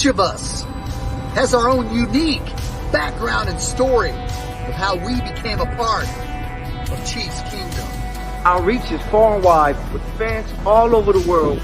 Each of us has our own unique background and story of how we became a part of Chiefs Kingdom. Our reach is far and wide, with fans all over the world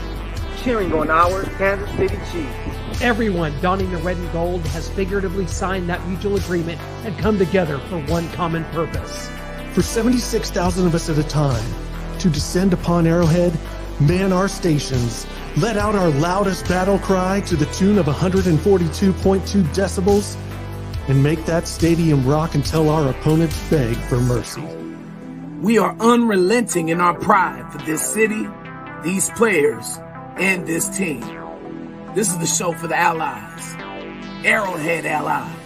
cheering on our Kansas City Chiefs. Everyone donning the red and gold has figuratively signed that mutual agreement and come together for one common purpose. For 76,000 of us at a time, to descend upon Arrowhead, man our stations, let out our loudest battle cry to the tune of 142.2 decibels, and make that stadium rock until our opponents beg for mercy. We are unrelenting in our pride for this city, these players, and this team. This is the show for the allies, Arrowhead Allies.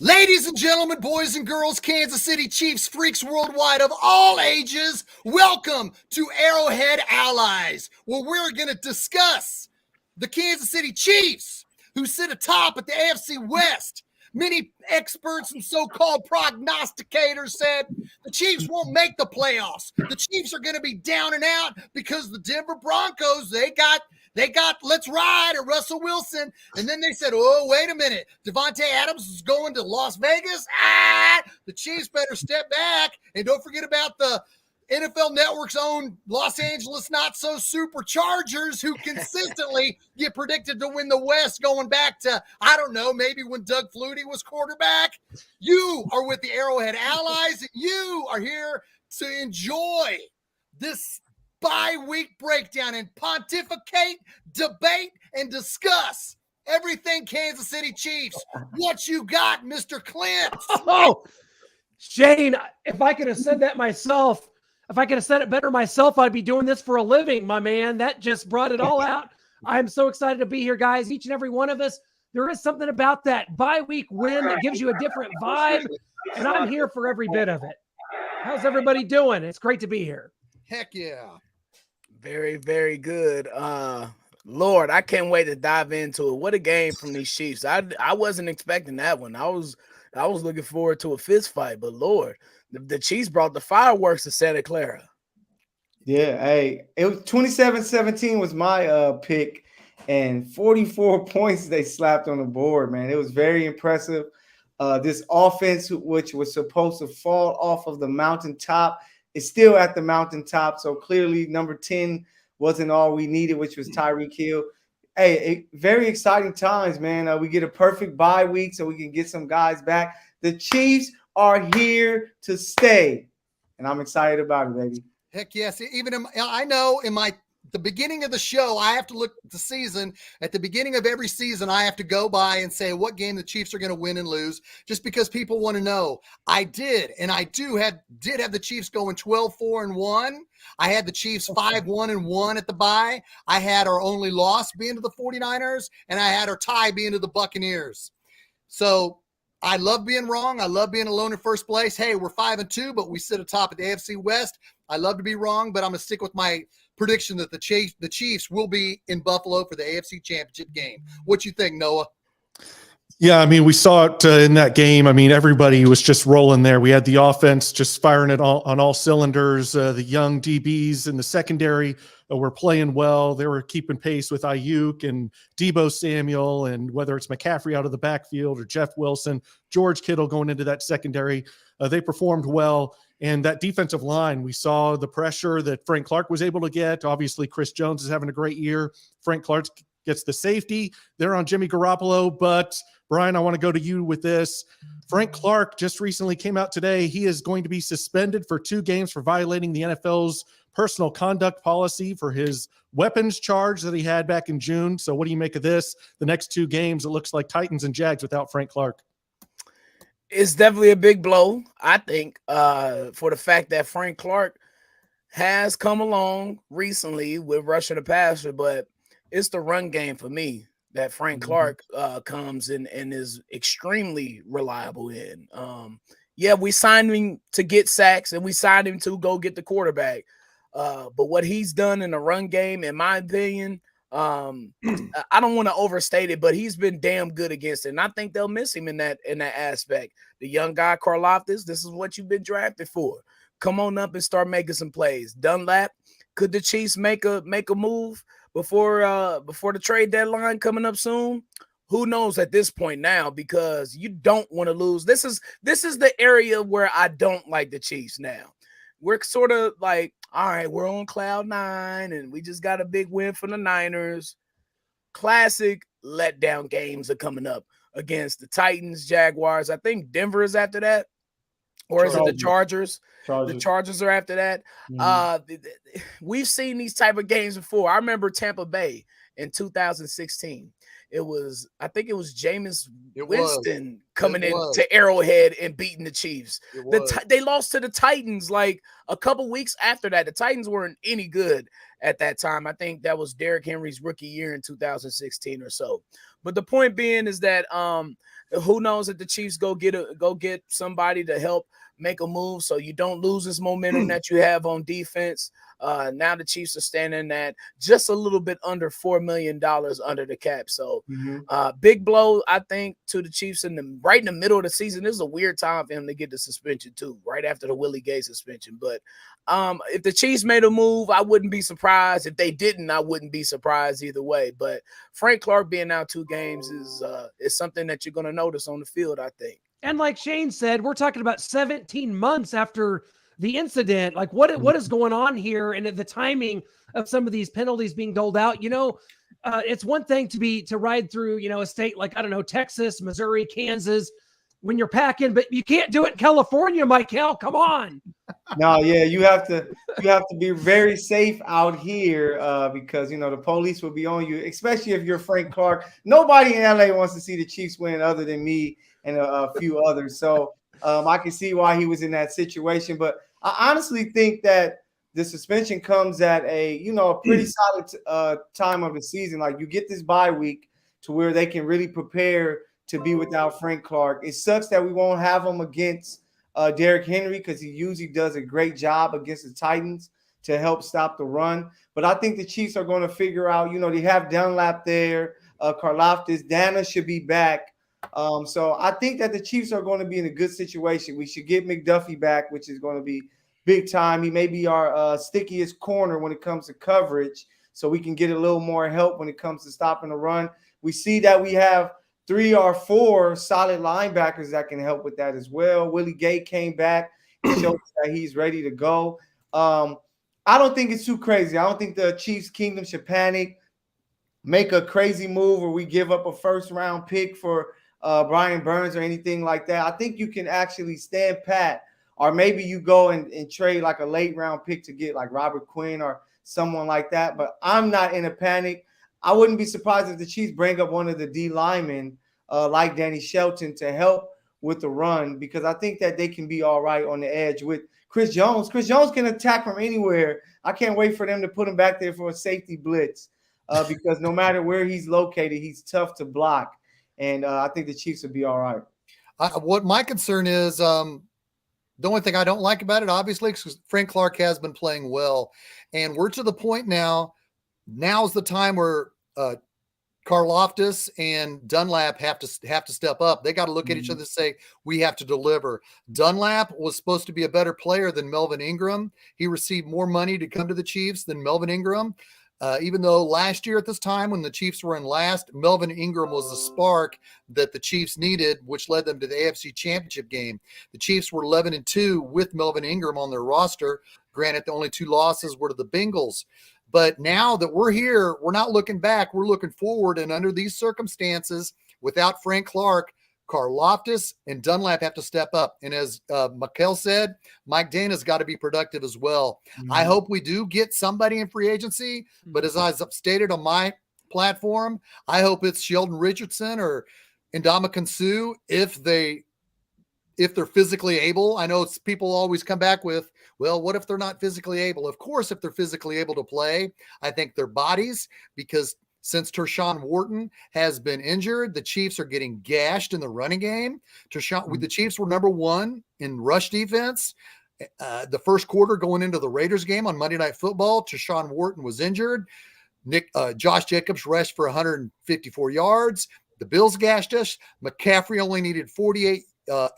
Ladies and gentlemen, boys and girls, Kansas City Chiefs freaks worldwide of all ages, welcome to Arrowhead Allies, where we're going to discuss the Kansas City Chiefs, who sit atop at the AFC West. Many experts and so-called prognosticators said the Chiefs won't make the playoffs. The Chiefs are going to be down and out because the Denver Broncos, they got Let's Ride or Russell Wilson. And then they said, oh, wait a minute. Devontae Adams is going to Las Vegas. The Chiefs better step back. And don't forget about the NFL Network's own Los Angeles not-so-superchargers who consistently get predicted to win the West going back to, I don't know, maybe when Doug Flutie was quarterback. You are with the Arrowhead Allies, and you are here to enjoy this bi-week breakdown and pontificate, debate, and discuss everything Kansas City Chiefs. What you got, Mr. Clint? Oh, Shane, if I could have said that myself, if I could have said it better myself, I'd be doing this for a living, my man. That just brought it all out. I'm so excited to be here, guys. Each and every one of us. There is something about that bye-week win that gives you a different vibe, and I'm here for every bit of it. How's everybody doing? It's great to be here. Heck yeah. Very, very good. Lord, I can't wait to dive into it. What a game from these Chiefs. I wasn't expecting that one. I was looking forward to a fist fight, but Lord, the Chiefs brought the fireworks to Santa Clara. Yeah, hey, it was 27-17 was my pick, and 44 points they slapped on the board, man. It was very impressive. This offense, which was supposed to fall off of the mountaintop, is still at the mountaintop. So clearly number 10 wasn't all we needed, which was Tyreek Hill. Hey, very exciting times, man. We get a perfect bye week so we can get some guys back. The Chiefs are here to stay, and I'm excited about it, baby. Heck yes. I know in the beginning of the show, I have to look at the season. At the beginning of every season, I have to go by and say what game the Chiefs are going to win and lose, just because people want to know. I did, and I did have the Chiefs going 12-4-1. I had the Chiefs 5-1-1 at the bye. I had our only loss being to the 49ers, and I had our tie being to the Buccaneers. So I love being wrong. I love being alone in first place. Hey, we're 5-2, but we sit atop at the AFC West. I love to be wrong, but I'm going to stick with my prediction that the Chiefs will be in Buffalo for the AFC Championship game. What you think, Noah? Yeah, I mean, we saw it in that game. I mean, everybody was just rolling there. We had the offense just firing it on all cylinders. The young DBs in the secondary were playing well. They were keeping pace with Ayuk and Deebo Samuel, and whether it's McCaffrey out of the backfield or Jeff Wilson, George Kittle going into that secondary, they performed well. And that defensive line, we saw the pressure that Frank Clark was able to get. Obviously, Chris Jones is having a great year. Frank Clark gets the safety. They're on Jimmy Garoppolo. But, Brian, I want to go to you with this. Frank Clark just recently came out today. He is going to be suspended for 2 games for violating the NFL's personal conduct policy for his weapons charge that he had back in June. So what do you make of this? The next 2 games, it looks like Titans and Jags without Frank Clark. It's definitely a big blow, I think, for the fact that Frank Clark has come along recently with rushing the passer, but it's the run game for me that Frank Clark comes in and is extremely reliable in. Yeah, we signed him to get sacks, and we signed him to go get the quarterback. But what he's done in the run game, in my opinion, I don't want to overstate it, but he's been damn good against it. And I think they'll miss him in that aspect. The young guy, Karlaftis, this is what you've been drafted for. come on up and start making some plays. Dunlap, could the Chiefs make a move before the trade deadline coming up soon? Who knows at this point now, because you don't want to lose. This is the area where I don't like the Chiefs now. We're sort of like, all right, we're on cloud 9 and we just got a big win from the Niners. Classic letdown games are coming up against the Titans, Jaguars. I think Denver is after that. Or is it the Chargers? The Chargers are after that. We've seen these type of games before. I remember Tampa Bay in 2016. I think it was Jameis Winston coming into Arrowhead and beating the Chiefs. They lost to the Titans like a couple weeks after that. The Titans weren't any good at that time. I think that was Derrick Henry's rookie year in 2016 or so. But the point being is that who knows if the Chiefs go get somebody to help make a move so you don't lose this momentum that you have on defense. Now the Chiefs are standing at just a little bit under $4 million under the cap. So big blow, I think, to the Chiefs right in the middle of the season. This is a weird time for him to get the suspension too, right after the Willie Gay suspension. But if the Chiefs made a move, I wouldn't be surprised. If they didn't, I wouldn't be surprised either way. But Frank Clark being out 2 games is something that you're going to notice on the field, I think. And like Shane said, we're talking about 17 months after the incident. Like what is going on here? And the timing of some of these penalties being doled out, it's one thing to ride through, a state like, I don't know, Texas, Missouri, Kansas, when you're packing, but you can't do it in California, Mecole. Come on. No, yeah, you have to be very safe out here because the police will be on you, especially if you're Frank Clark. Nobody in LA wants to see the Chiefs win other than me and a few others. So I can see why he was in that situation. But I honestly think that the suspension comes at a pretty solid time of the season. Like, you get this bye week to where they can really prepare to be without Frank Clark. It sucks that we won't have him against Derrick Henry, because he usually does a great job against the Titans to help stop the run. But I think the Chiefs are going to figure out, they have Dunlap there, Karlaftis, Dana should be back. So I think that the Chiefs are going to be in a good situation. We should get McDuffie back, which is going to be big time. He may be our stickiest corner when it comes to coverage, so we can get a little more help when it comes to stopping the run. We see that we have 3 or 4 solid linebackers that can help with that as well. Willie Gay came back and showed that he's ready to go. I don't think it's too crazy. I don't think the Chiefs Kingdom should panic, make a crazy move where we give up a first-round pick for Brian Burns or anything like that. I think you can actually stand pat, or maybe you go and trade like a late-round pick to get like Robert Quinn or someone like that. But I'm not in a panic. I wouldn't be surprised if the Chiefs bring up one of the D linemen like Danny Shelton to help with the run, because I think that they can be all right on the edge with Chris Jones. Chris Jones can attack from anywhere. I can't wait for them to put him back there for a safety blitz because no matter where he's located, he's tough to block. And I think the Chiefs will be all right. What my concern is, the only thing I don't like about it, obviously, because Frank Clark has been playing well. And we're to the point now. Now's the time where Karlaftis and Dunlap have to step up. They got to look at each other and say, we have to deliver. Dunlap was supposed to be a better player than Melvin Ingram. He received more money to come to the Chiefs than Melvin Ingram. Even though last year at this time when the Chiefs were in last, Melvin Ingram was the spark that the Chiefs needed, which led them to the AFC Championship game. The Chiefs were 11-2 with Melvin Ingram on their roster. Granted, the only 2 losses were to the Bengals. But now that we're here, we're not looking back. We're looking forward. And under these circumstances, without Frank Clark, Karlaftis and Dunlap have to step up. And as Mecole said, Mike Dana's got to be productive as well. I hope we do get somebody in free agency. But as I stated on my platform, I hope it's Sheldon Richardson or Ndamukong Suh if they're physically able. I know people always come back with, well, what if they're not physically able? Of course, if they're physically able to play, I think their bodies, because since Tershawn Wharton has been injured, the Chiefs are getting gashed in the running game. The Chiefs were number 1 in rush defense. The first quarter going into the Raiders game on Monday Night Football, Tershawn Wharton was injured. Josh Jacobs rushed for 154 yards. The Bills gashed us. McCaffrey only needed 48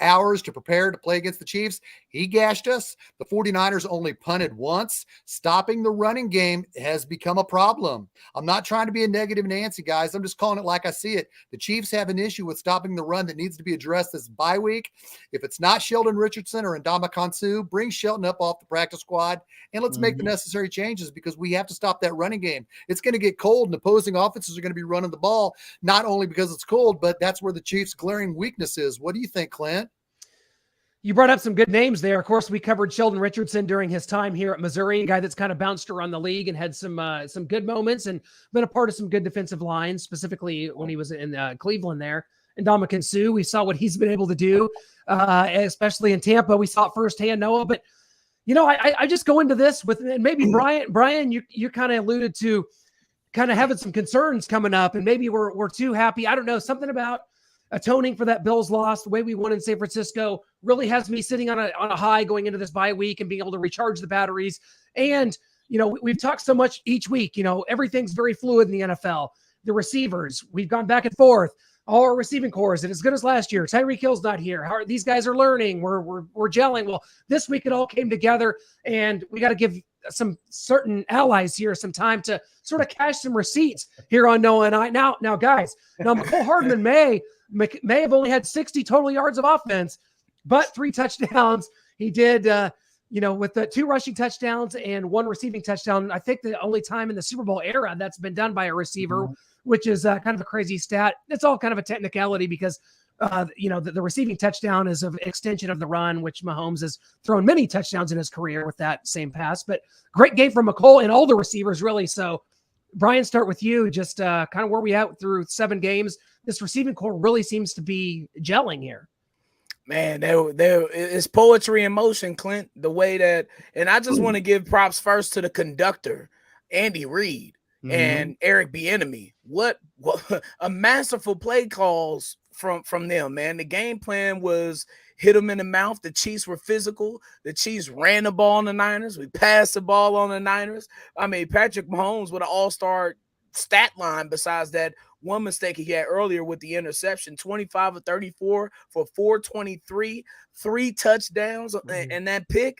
hours to prepare to play against the Chiefs. He gashed us. The 49ers only punted once. Stopping the running game has become a problem. I'm not trying to be a negative Nancy, guys. I'm just calling it like I see it. The Chiefs have an issue with stopping the run that needs to be addressed this bye week. If it's not Sheldon Richardson or Ndamukong Suh, bring Shelton up off the practice squad and let's make the necessary changes, because we have to stop that running game. It's going to get cold and opposing offenses are going to be running the ball, not only because it's cold, but that's where the Chiefs' glaring weakness is. What do you think, Clint? You brought up some good names there. Of course, we covered Sheldon Richardson during his time here at Missouri, a guy that's kind of bounced around the league and had some good moments and been a part of some good defensive lines, specifically when he was in Cleveland there. And Ndamukong Suh, we saw what he's been able to do, especially in Tampa. We saw it firsthand, Noah. But, I just go into this with, and maybe Brian, you kind of alluded to kind of having some concerns coming up, and maybe we're too happy. I don't know, something about atoning for that Bills loss, the way we won in San Francisco, really has me sitting on a high going into this bye week and being able to recharge the batteries. And, we've talked so much each week, everything's very fluid in the NFL. The receivers, we've gone back and forth. All our receiving corps isn't as good as last year. Tyreek Hill's not here. These guys are learning. We're gelling. Well, this week it all came together, and we got to give some certain allies here some time to sort of cash some receipts here on Noah and I. Now, guys, Mecole Hardman may have only had 60 total yards of offense, but 3 touchdowns. He did, with the 2 rushing touchdowns and 1 receiving touchdown. I think the only time in the Super Bowl era that's been done by a receiver, which is kind of a crazy stat. It's all kind of a technicality because, the receiving touchdown is an extension of the run, which Mahomes has thrown many touchdowns in his career with that same pass. But great game from Mecole and all the receivers, really. So, Brian, start with you. Just kind of where we at through 7 games. This receiving core really seems to be gelling here. Man, it's poetry in motion, Clint. The way that, and I just want to give props first to the conductor, Andy Reid, and Eric Bieniemy. What a masterful play calls from them, man. The game plan was hit them in the mouth. The Chiefs were physical. The Chiefs ran the ball on the Niners. We passed the ball on the Niners. I mean, Patrick Mahomes with an all-star stat line besides that one mistake he had earlier with the interception, 25 of 34 for 423, 3 touchdowns, and that pick.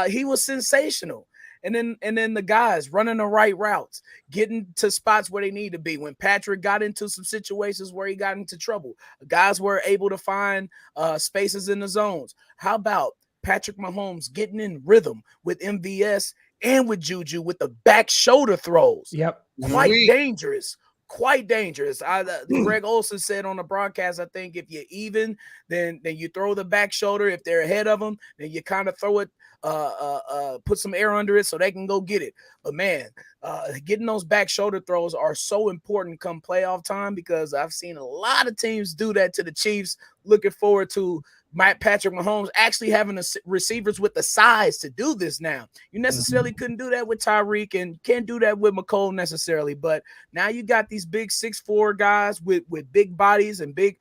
He was sensational. And then the guys running the right routes, getting to spots where they need to be. When Patrick got into some situations where he got into trouble, guys were able to find spaces in the zones. How about Patrick Mahomes getting in rhythm with MVS and with Juju with the back shoulder throws? Yep. Quite dangerous. Quite dangerous. Greg Olsen said on the broadcast, I think if you're even, then you throw the back shoulder. If they're ahead of them, then you kind of throw it, put some air under it so they can go get it. But man, getting those back shoulder throws are so important come playoff time, because I've seen a lot of teams do that to the Chiefs. Looking forward to Patrick Mahomes actually having the receivers with the size to do this now. You necessarily couldn't do that with Tyreek and can't do that with Mecole necessarily. But now you got these big 6'4" guys with big bodies and big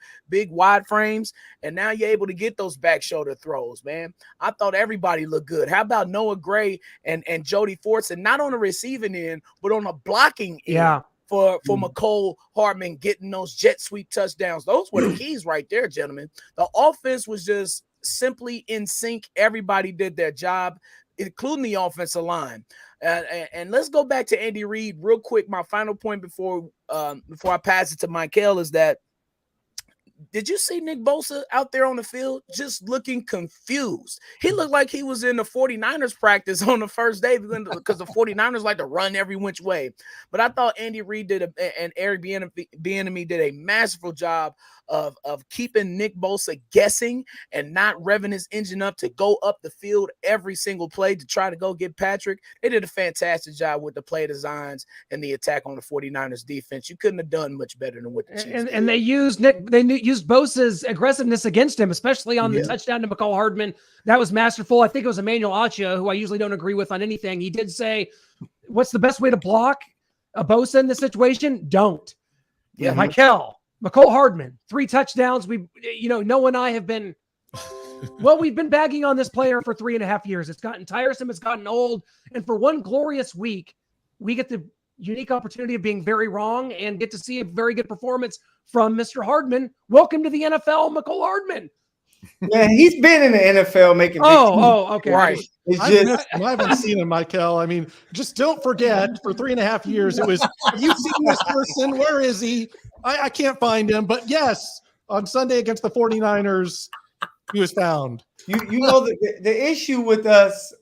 wide frames. And now you're able to get those back shoulder throws, man. I thought everybody looked good. How about Noah Gray and Jody Fortson, not on the receiving end, but on the blocking end? Yeah. For Mecole Hardman getting those jet sweep touchdowns. Those were the keys right there, gentlemen. The offense was just simply in sync. Everybody did their job, including the offensive line. And let's go back to Andy Reid real quick. My final point before I pass it to Mecole is that, did you see Nick Bosa out there on the field just looking confused? He looked like he was in the 49ers practice on the first day because the 49ers like to run every which way. But I thought Andy Reid and Eric Bieniemy did a masterful job of keeping Nick Bosa guessing and not revving his engine up to go up the field every single play to try to go get Patrick. They did a fantastic job with the play designs and the attack on the 49ers defense. You couldn't have done much better than what the Chiefs did. And they used Bosa's aggressiveness against him, especially on the touchdown to Mecole Hardman. That was masterful. I think it was Emmanuel Acho, who I usually don't agree with on anything. He did say, what's the best way to block a Bosa in this situation? Don't. Yeah, Mecole Hardman, 3 touchdowns. Noah and I have been, we've been bagging on this player for 3.5 years. It's gotten tiresome. It's gotten old. And for one glorious week, we get the unique opportunity of being very wrong and get to see a very good performance from Mr. Hardman. Welcome to the NFL, Mecole Hardman. Man, he's been in the NFL making big teams. Okay. Right. It's I just missed him. I haven't seen him, Mecole. I mean, just don't forget, for 3.5 years, it was, have you seen this person? Where is he? I can't find him. But yes, on Sunday against the 49ers, he was found. you know the issue with us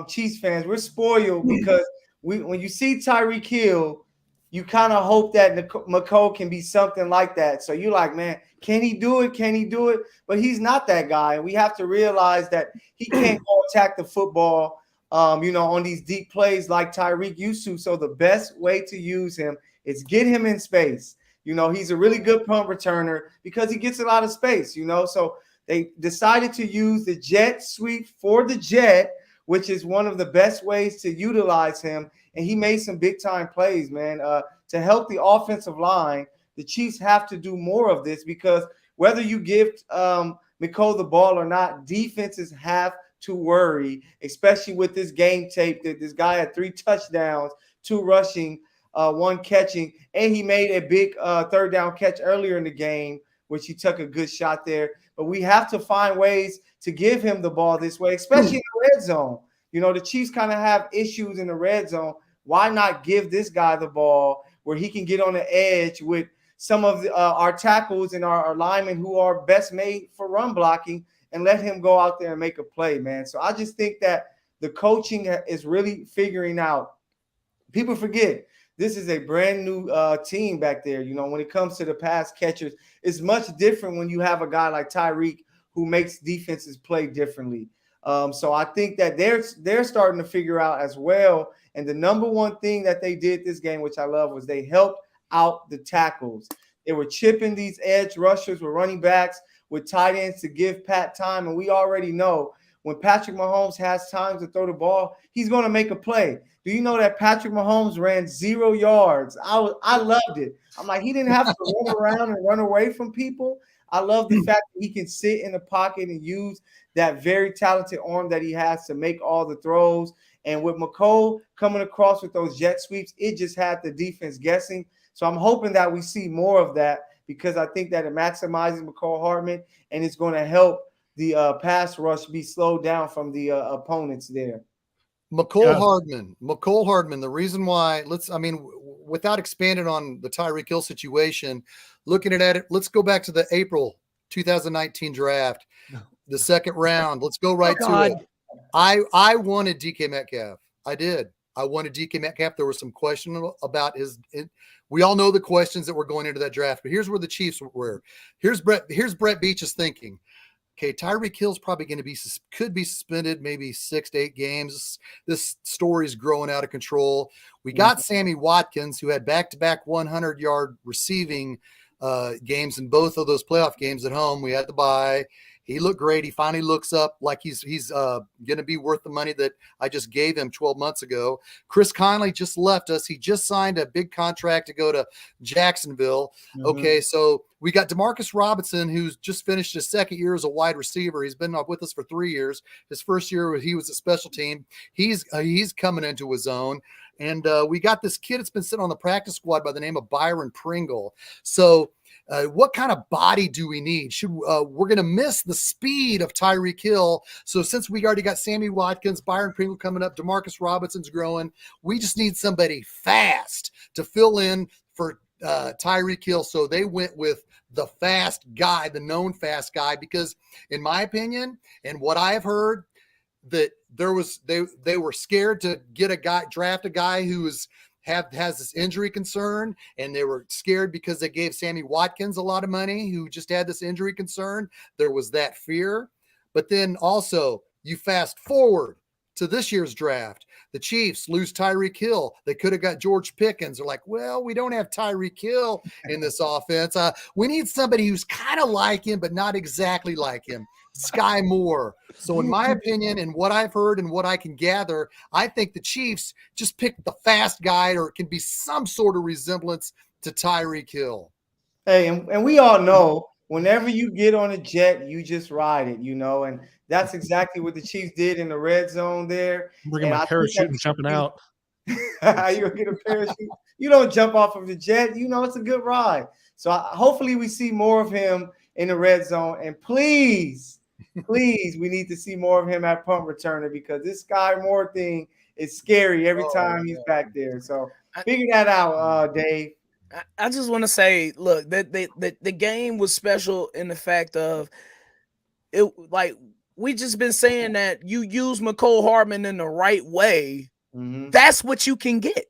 Chiefs fans, we're spoiled because when you see Tyreek Hill, you kind of hope that Mecole can be something like that. So you're like, man, can he do it? Can he do it? But he's not that guy. And we have to realize that he can't go attack the football, on these deep plays like Tyreek used to. So the best way to use him is get him in space. He's a really good punt returner because he gets a lot of space, So they decided to use the jet sweep for the jet, which is one of the best ways to utilize him. And he made some big time plays, man. To help the offensive line, the Chiefs have to do more of this because whether you give Mecole the ball or not, defenses have to worry, especially with this game tape that this guy had 3 touchdowns, 2 rushing, 1 catching, and he made a big third down catch earlier in the game, which he took a good shot there. But we have to find ways to give him the ball this way, especially in the red zone. The Chiefs kind of have issues in the red zone. Why not give this guy the ball where he can get on the edge with some of our tackles and our linemen who are best made for run blocking and let him go out there and make a play, man. So I just think that the coaching is really figuring out. People forget this is a brand new team back there. When it comes to the pass catchers, it's much different when you have a guy like Tyreek who makes defenses play differently. So I think that they're starting to figure out as well. And the number one thing that they did this game, which I love, was they helped out the tackles. They were chipping these edge rushers with running backs, with tight ends to give Pat time. And we already know when Patrick Mahomes has time to throw the ball, he's going to make a play. Do you know that Patrick Mahomes ran 0 yards? I loved it. I'm like, he didn't have to run around and run away from people. I love the fact that he can sit in the pocket and use that very talented arm that he has to make all the throws. And with Mecole coming across with those jet sweeps, it just had the defense guessing. So I'm hoping that we see more of that because I think that it maximizes Mecole Hardman and it's going to help the pass rush be slowed down from the opponents there. Mecole Hardman. The reason why, without expanding on the Tyreek Hill situation, looking at it, let's go back to the April 2019 draft, the second round. Let's go right to it. I wanted DK Metcalf. I did. I wanted DK Metcalf. There was some question about we all know the questions that were going into that draft, but here's where the Chiefs were. Here's Brett Veach's thinking. Okay, Tyreek Hill's probably going to could be suspended maybe 6 to 8 games. This story is growing out of control. We got Sammy Watkins, who had back-to-back 100-yard receiving games in both of those playoff games at home. We had the bye. He looked great. He finally looks up like he's going to be worth the money that I just gave him 12 months ago. Chris Conley just left us. He just signed a big contract to go to Jacksonville. Mm-hmm. Okay, so we got Demarcus Robinson, who's just finished his second year as a wide receiver. He's been with us for 3 years. His first year, he was a special team. He's coming into his own. And we got this kid that's been sitting on the practice squad by the name of Byron Pringle. So what kind of body do we need? We're going to miss the speed of Tyreek Hill. So since we already got Sammy Watkins, Byron Pringle coming up, Demarcus Robinson's growing, we just need somebody fast to fill in for Tyreek Hill. So they went with the fast guy, the known fast guy, because in my opinion, and what I have heard, that they were scared to draft a guy who has this injury concern, and they were scared because they gave Sammy Watkins a lot of money, who just had this injury concern. There was that fear. But then also you fast forward to this year's draft, the Chiefs lose Tyreek Hill. They could have got George Pickens. They're like, well, we don't have Tyreek Hill in this offense. We need somebody who's kind of like him, but not exactly like him. Sky Moore. So in my opinion, and what I've heard and what I can gather, I think the Chiefs just picked the fast guy, or it can be some sort of resemblance to Tyreek Hill. Hey, and we all know whenever you get on a jet, you just ride it, and that's exactly what the Chiefs did in the red zone there. We're getting my parachute and jumping out. You'll get a parachute. You don't jump off of the jet. It's a good ride. So hopefully we see more of him in the red zone. And please, please, we need to see more of him at punt returner because this Sky Moore thing is scary every time he's back there. So figure that out, Dave. I just want to say, look, that the game was special in the fact of it. Like we just been saying that you use Mecole Hardman in the right way. Mm-hmm. That's what you can get.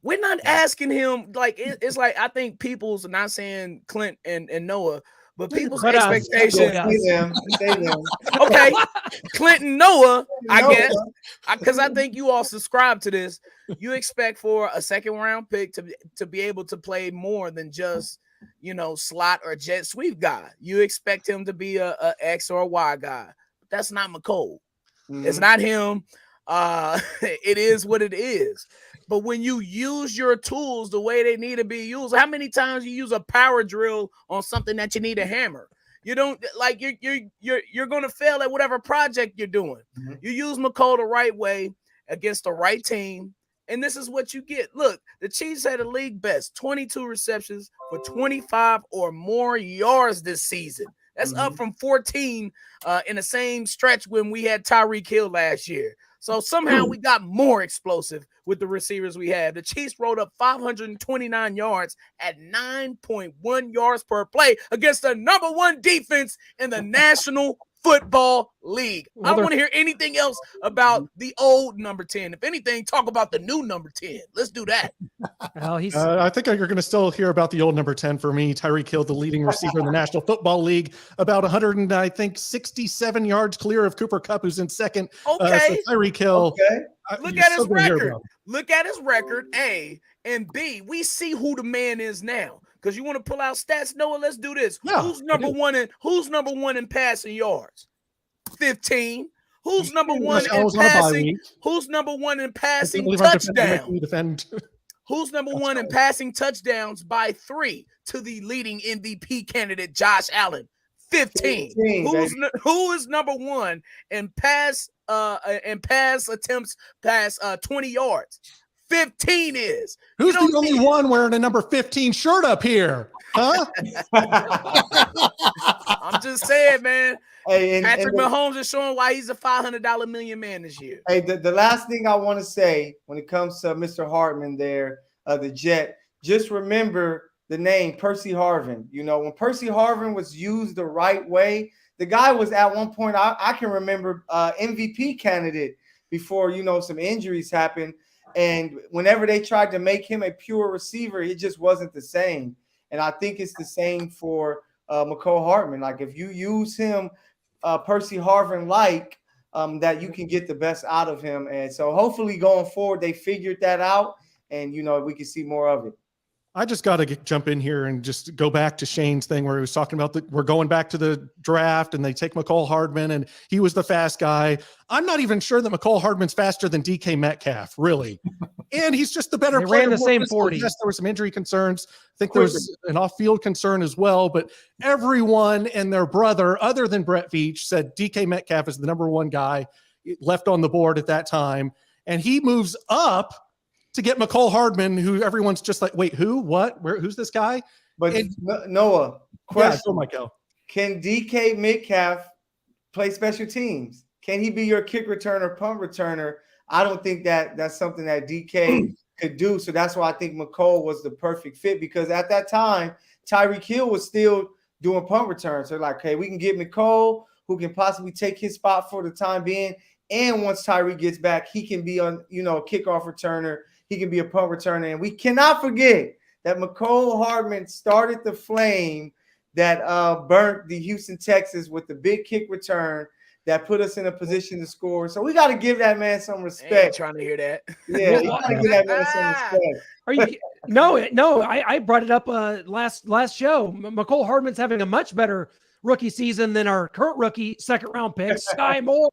We're not asking him like it's like I think people's not saying Clint and Noah, but people's expectations. Say them. Okay, Clint and Noah, I guess, because I think you all subscribe to this. You expect for a second round pick to be able to play more than just slot or jet sweep guy. You expect him to be a X or a Y guy. But that's not Mecole. Mm-hmm. It's not him. It is what it is. But when you use your tools the way they need to be used, how many times you use a power drill on something that you need a hammer? You don't like you're gonna fail at whatever project you're doing. Mm-hmm. You use Mecole the right way against the right team, and this is what you get. Look, the Chiefs had a league best 22 receptions for 25 or more yards this season. That's up from 14 in the same stretch when we had Tyreek Hill last year. So somehow we got more explosive with the receivers we have. The Chiefs rolled up 529 yards at 9.1 yards per play against the number one defense in the National Football League. I don't want to hear anything else about the old number 10. If anything, talk about the new number 10. Let's do that. Well, I think you're going to still hear about the old number 10 for me. Tyreek Hill, the leading receiver in the National Football League, about 167 yards clear of Cooper Kupp, who's in second. Okay. So Tyreek Hill. Okay. Look at his record. Look at his record, A. And B, we see who the man is now. Because you want to pull out stats, Noah, let's do this. Yeah, who's number one in passing yards? 15. Who's number one in passing? Who's number one in passing touchdowns? Who's number one in passing touchdowns by 3 to the leading MVP candidate, Josh Allen? 15. Who is number one in pass attempts past 20 yards? 15 is. Who's the only one wearing a number 15 shirt up here? Huh? I'm just saying, man. Hey, Patrick Mahomes is showing why he's a $500 million man this year. Hey, the last thing I want to say when it comes to Mr. Hardman there, the Jet, just remember the name Percy Harvin. When Percy Harvin was used the right way, the guy was at one point, I can remember, MVP candidate before, some injuries happened. And whenever they tried to make him a pure receiver, it just wasn't the same. And I think it's the same for Mecole Hardman. Like if you use him, Percy Harvin, that you can get the best out of him. And so hopefully going forward, they figured that out and, we can see more of it. I just got to jump in here and just go back to Shane's thing where he was talking about we're going back to the draft and they take Mecole Hardman and he was the fast guy. I'm not even sure that Mecole Hardman's faster than DK Metcalf, really. And he's just the better player. Ran the same 40. Yes, there were some injury concerns. I think there was an off-field concern as well, but everyone and their brother, other than Brett Veach, said DK Metcalf is the number one guy left on the board at that time. And he moves up to get Mecole Hardman, who everyone's just like, wait, who, what, where, who's this guy? But Noah, question. Yeah, Michael. Can DK Metcalf play special teams? Can he be your kick returner, punt returner? I don't think that's something that DK could do. So that's why I think Mecole was the perfect fit because at that time, Tyreek Hill was still doing punt returns. So like, hey, we can get Mecole, who can possibly take his spot for the time being. And once Tyreek gets back, he can be on, kickoff returner. He can be a punt returner. And we cannot forget that Mecole Hardman started the flame that burnt the Houston Texans with the big kick return that put us in a position to score. So we got to give that man some respect. I ain't trying to hear that. Yeah, you got to give that man some respect. Are you? No. I brought it up last show. Mecole Hardman's having a much better rookie season than our current rookie second round pick, Sky Moore,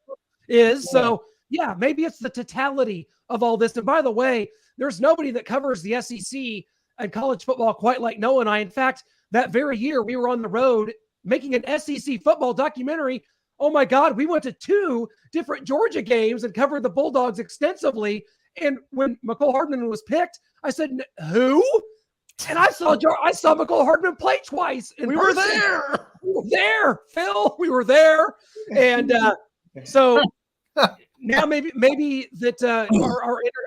is. Yeah. So yeah, maybe it's the totality of all this. And by the way, there's nobody that covers the SEC and college football quite like Noah and I. In fact, that very year we were on the road making an SEC football documentary. Oh my God, we went to 2 different Georgia games and covered the Bulldogs extensively. And when Mecole Hardman was picked, I said, who? And I saw Mecole Hardman play twice. We were there. We were there, Phil. We were there, and so now maybe that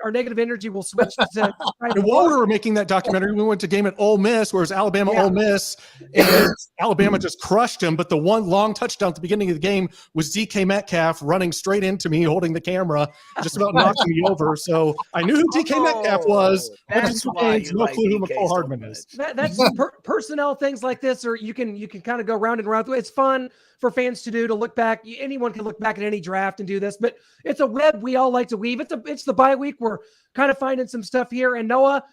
our negative energy will switch to. And while we were making that documentary, we went to game at Ole Miss, where it was Alabama Ole Miss, and Alabama just crushed him. But the one long touchdown at the beginning of the game was DK Metcalf running straight into me, holding the camera, just about knocking me over. So I knew who DK Metcalf was. That's why you no like clue who DK Mecole so Hardman much. is. That's personnel things like this, or you can kind of go round and round. It's fun for fans to do, to look back. Anyone can look back at any draft and do this, but it's a web we all like to weave. It's the bye week. We're kind of finding some stuff here. And Noah,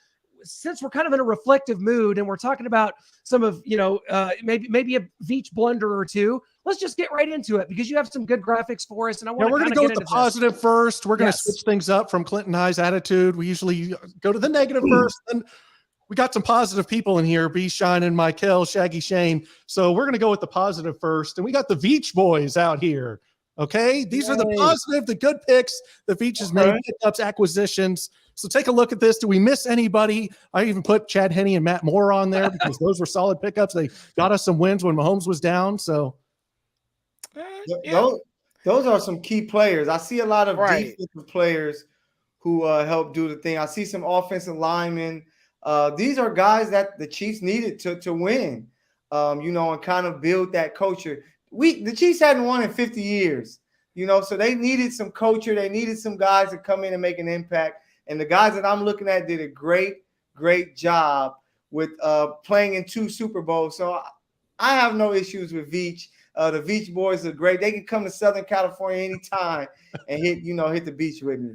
since we're kind of in a reflective mood and we're talking about some of, maybe a Veach blunder or two, let's just get right into it, because you have some good graphics for us. And we're going to go with the positive first. We're going to switch things up from Clinton High's attitude. We usually go to the negative first, and we got some positive people in here: B Shine and Mecole, Shaggy Shane. So we're going to go with the positive first. And we got the Veach boys out here. Okay. These are the positive, the good picks. The Veach has made pickups, acquisitions. So take a look at this. Do we miss anybody? I even put Chad Henne and Matt Moore on there because those were solid pickups. They got us some wins when Mahomes was down. So those are some key players. I see a lot of defensive players who help do the thing. I see some offensive linemen. These are guys that the Chiefs needed to win, and kind of build that culture. The Chiefs hadn't won in 50 years, so they needed some culture. They needed some guys to come in and make an impact. And the guys that I'm looking at did a great job with playing in 2 Super Bowls. So I have no issues with Veach. The Veach boys are great. They can come to Southern California anytime and hit the beach with me.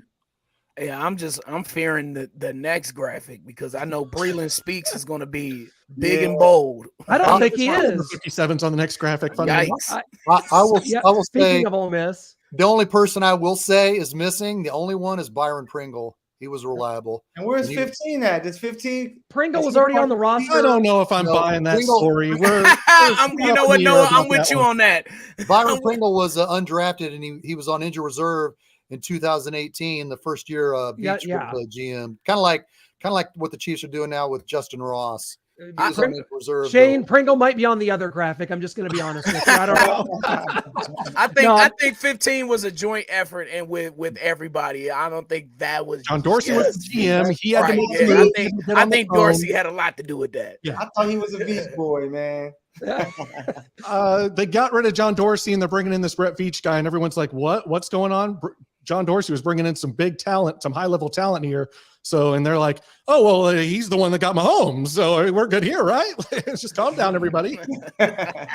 Yeah, I'm fearing the next graphic, because I know Breland Speaks is going to be big and bold. I don't think he is. 57's on the next graphic. Yikes. I will Speaking say, of Ole Miss, the only person I will say is missing, the only one, is Byron Pringle. He was reliable. And where's 15 at? Does 15? Pringle was already on the roster. I don't know if I'm buying that story. You know what, Noah? I'm with you on that. Byron Pringle was undrafted, and he was on injured reserve in 2018, the first year Beach was GM. Kind of like what the Chiefs are doing now with Justin Ross. Shane Pringle might be on the other graphic. I'm just going to be honest with you. I don't know. I think 15 was a joint effort, and with everybody. I don't think that was John Dorsey was the GM. He had I think Dorsey had a lot to do with that. Yeah, I thought he was a Beach boy, man. They got rid of John Dorsey, and they're bringing in this Brett Veach guy, and everyone's like, "What's going on?" John Dorsey was bringing in some big talent, some high-level talent here. So, and they're like, "Oh, well, he's the one that got Mahomes, so we're good here, right?" Just calm down, everybody. I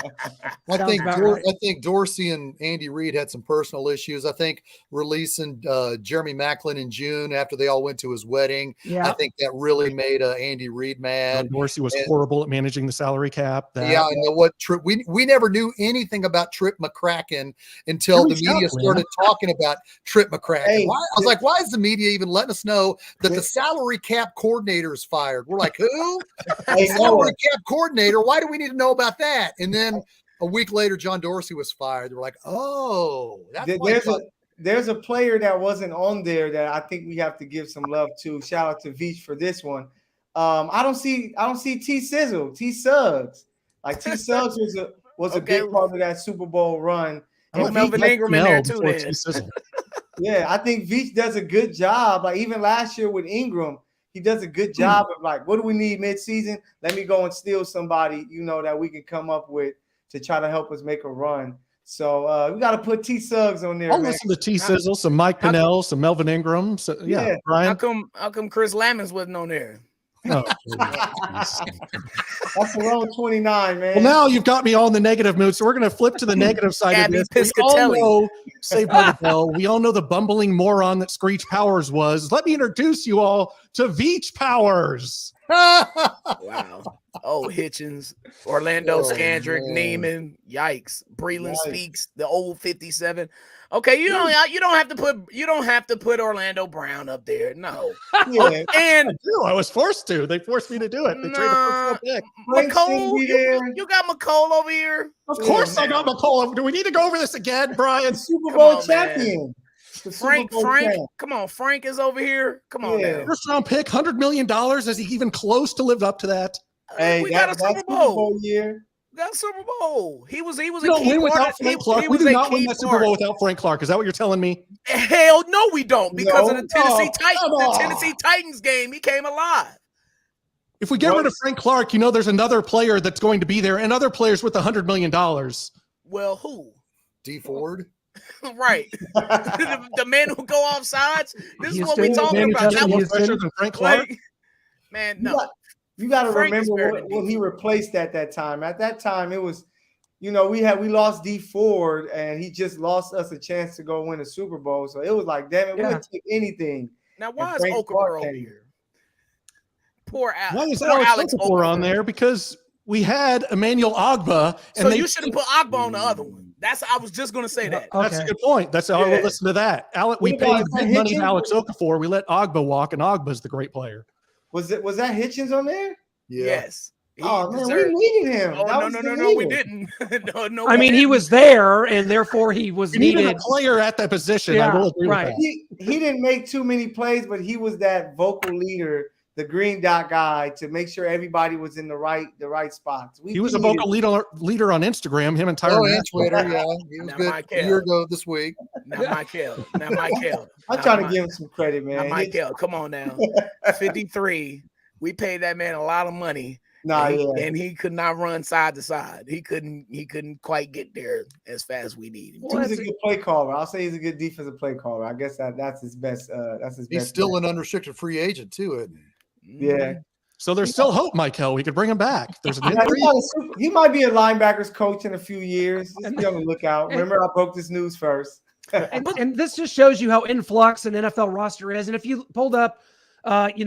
think Dorsey and Andy Reid had some personal issues. I think releasing Jeremy Maclin in June after they all went to his wedding, I think that really made Andy Reid mad. John Dorsey was horrible at managing the salary cap. I know what we never knew anything about Trip McCracken until the media started talking about Trip McCracken. I was like, why is the media even letting us know that the salary cap coordinator is fired? We're like, who? Salary cap coordinator? Why do we need to know about that? And then a week later, John Dorsey was fired. We're like, oh, there's a player that wasn't on there that I think we have to give some love to. Shout out to Veach for this one. I don't see T Suggs. Like T Suggs was a big part of that Super Bowl run. And Melvin Ingram in there too. Yeah, I think Veach does a good job. Like even last year with Ingram, he does a good job of like, what do we need midseason? Let me go and steal somebody, that we can come up with to try to help us make a run. So we got to put T Suggs on there. I'll listen to T Sizzle, some Mike Pinnell, some Melvin Ingram. So, Brian. How come Chris Lamons wasn't on there? Oh, that's the wrong 29, man. Well, now you've got me all in the negative mood, so we're going to flip to the negative side of this. We all know, Saved by the Bell. We all know the bumbling moron that Screech Powers was. Let me introduce you all to Veach Powers. Wow. Oh, Hitchens, Orlando Scandrick, Neiman, yikes. Breland Speaks, the old 57. Okay, you don't have to put Orlando Brown up there. No. Yeah. And I was forced to. They forced me to do it. They traded the first pick. Mecole, you got Mecole over here. Of course I got Mecole. Do we need to go over this again, Brian? Super Bowl champion. Frank, come on. Frank is over here. Come on, man. First round pick, $100 million. Is he even close to live up to that? Hey, we got a Super Bowl year. got Super Bowl. He was a We don't key win part without of- Frank he Clark. We was do a not win key that Super part. Bowl without Frank Clark. Is that what you're telling me? Hell no, we don't. Because of No. the Tennessee Oh, Titans, come the on. Tennessee Titans game, he came alive. If we get rid of Frank Clark, there's another player that's going to be there and other players with $100 million. Well, who? D Ford. Right. the man who go off sides. This is what we Houston, talking man, about. Justin That was Houston. Fresher than Frank Clark. like, man, no. You got to Frank is remember better than what D he Ford. replaced at that time. At that time, it was, we lost D Ford, and he just lost us a chance to go win a Super Bowl. So it was like, damn it, Yeah. we'll take anything. Now, why And is Frank Okafor Clark over came. here? Poor Why is Alex Okafor on there? Because we had Emmanuel Ogba. So you should have put Ogba on the other one. I was just gonna say that. That's a Okay. good point. That's how we'll listen to that. We What about paid big money to Hitchens? Alex Okafor. We let Ogba walk, and Ogba's the great player. Was that Hitchens on there? Yeah. Yes. He Oh man, deserved- we needed him. Oh, That no, was no, the no, no, we leader. didn't. no, I mean, he was there, and therefore he was We needed needed. a player at that position. I Yeah, will agree right. with that. He didn't make too many plays, but he was that vocal leader, the green dot guy, to make sure everybody was in the right spots. He was a vocal leader on Instagram. Him and Tyron. Oh, and Maxwell. Twitter. Yeah, he was Now, good Michael. a year ago this week. Now, Michael. I'm trying to give him some credit, Now, man. Michael, come on now. 53. We paid that man a lot of money. And he could not run side to side. He couldn't quite get there as fast as we need him. He was a good play caller. I'll say he's a good defensive play caller. I guess that's his best. He's still an unrestricted free agent too, isn't he? Yeah. So there's still hope, Michael. We could bring him back. There's an Yeah, injury. he might be a linebackers coach in a few years. Just be on the lookout. Remember, I broke this news first. And this just shows you how influx an NFL roster is. And if you pulled up, you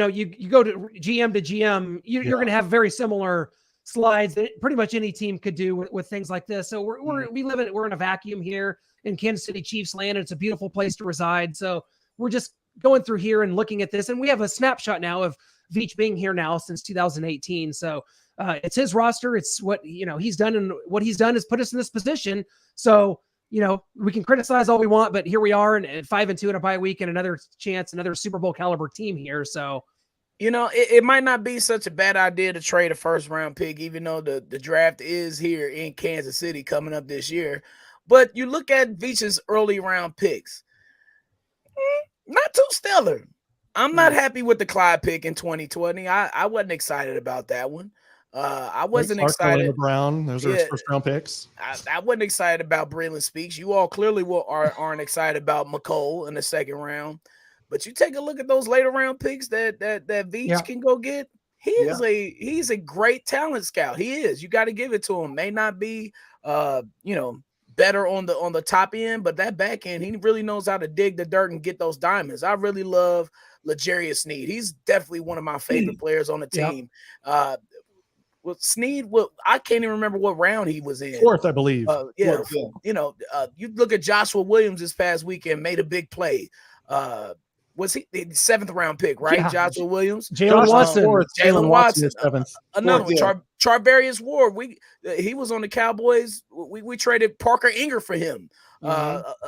go to GM, you're going to have very similar slides that pretty much any team could do with things like this. So we're in a vacuum here in Kansas City Chiefs land. And it's a beautiful place to reside. So we're just going through here and looking at this, and we have a snapshot now of Veach being here now since 2018. So it's his roster. It's what he's done, and what he's done is put us in this position. So we can criticize all we want, but here we are, and 5-2 in a bye week, and another Super Bowl caliber team here. So, it might not be such a bad idea to trade a first round pick, even though the draft is here in Kansas City coming up this year. But you look at Veach's early round picks, not too stellar. I'm not happy with the Clyde pick in 2020. I wasn't excited about that one. I wasn't excited. Brown, those are his first round picks. I wasn't excited about Braylon Speaks. You all clearly aren't excited about Mecole in the second round. But you take a look at those later round picks that Veach can go get. He's a great talent scout. He is. You got to give it to him. May not be better on the top end, but that back end, he really knows how to dig the dirt and get those diamonds. I really love L'Jarius Sneed. He's definitely one of my favorite players on the team. Well, Sneed, I can't even remember what round he was in. Fourth, I believe. Fourth. You look at Joshua Williams this past weekend, made a big play. Was he the 7th round pick, right? Yeah. Joshua Williams, Jalen Watson, Jalen Watson, 7th. another one. Charvarius Ward. He was on the Cowboys. We traded Parker Inger for him.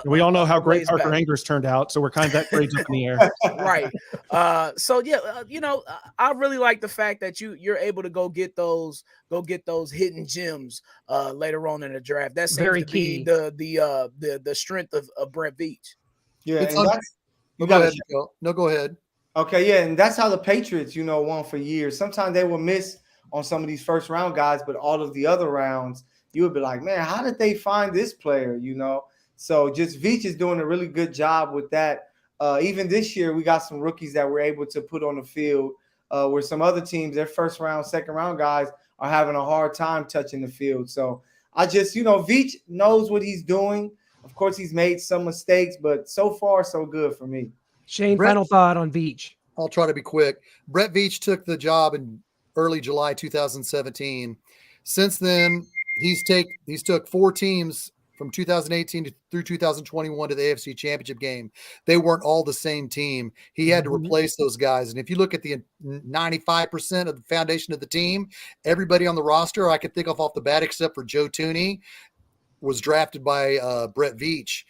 We all know how great Parker back. Ingers turned out, so we're kind of that trade's up in the air. Right. I really like the fact that you're able to go get those hidden gems later on in the draft. That seems Very to key. be the strength of Brett Veach. Yeah, It's and Go ahead, Mecole. No, go ahead. Okay, yeah, and that's how the Patriots, won for years. Sometimes they will miss on some of these first round guys, but all of the other rounds, you would be like, man, how did they find this player? So just Veach is doing a really good job with that. Even this year, we got some rookies that we're able to put on the field, where some other teams, their first round, second round guys are having a hard time touching the field. So I just, Veach knows what he's doing. Of course, he's made some mistakes, but so far, so good for me. Shane, final thought on Veach. I'll try to be quick. Brett Veach took the job in early July 2017. Since then, he's took 4 teams from 2018 through 2021 to the AFC Championship game. They weren't all the same team. He had to replace those guys. And if you look at the 95% of the foundation of the team, everybody on the roster I could think of off the bat except for Joe Tooney was drafted by Brett Veach.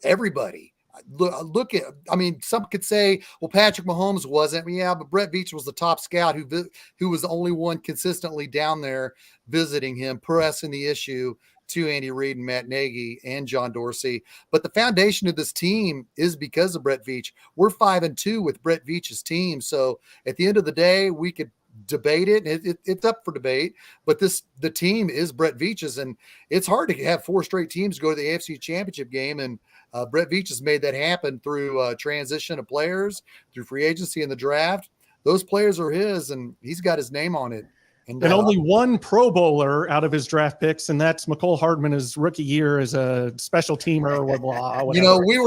Everybody. look at, I mean, some could say, well, Patrick Mahomes wasn't. Yeah, but Brett Veach was the top scout who was the only one consistently down there visiting him, pressing the issue to Andy Reid and Matt Nagy and John Dorsey. But the foundation of this team is because of Brett Veach. We're 5-2 with Brett Veach's team. So at the end of the day, we could debate it. It's up for debate, but the team is Brett Veach's, and it's hard to have 4 straight teams go to the AFC Championship game. And Brett Veach has made that happen through transition of players, through free agency and the draft. Those players are his, and he's got his name on it. And only one Pro Bowler out of his draft picks, and that's Mecole Hardman, his rookie year as a special teamer. You know, we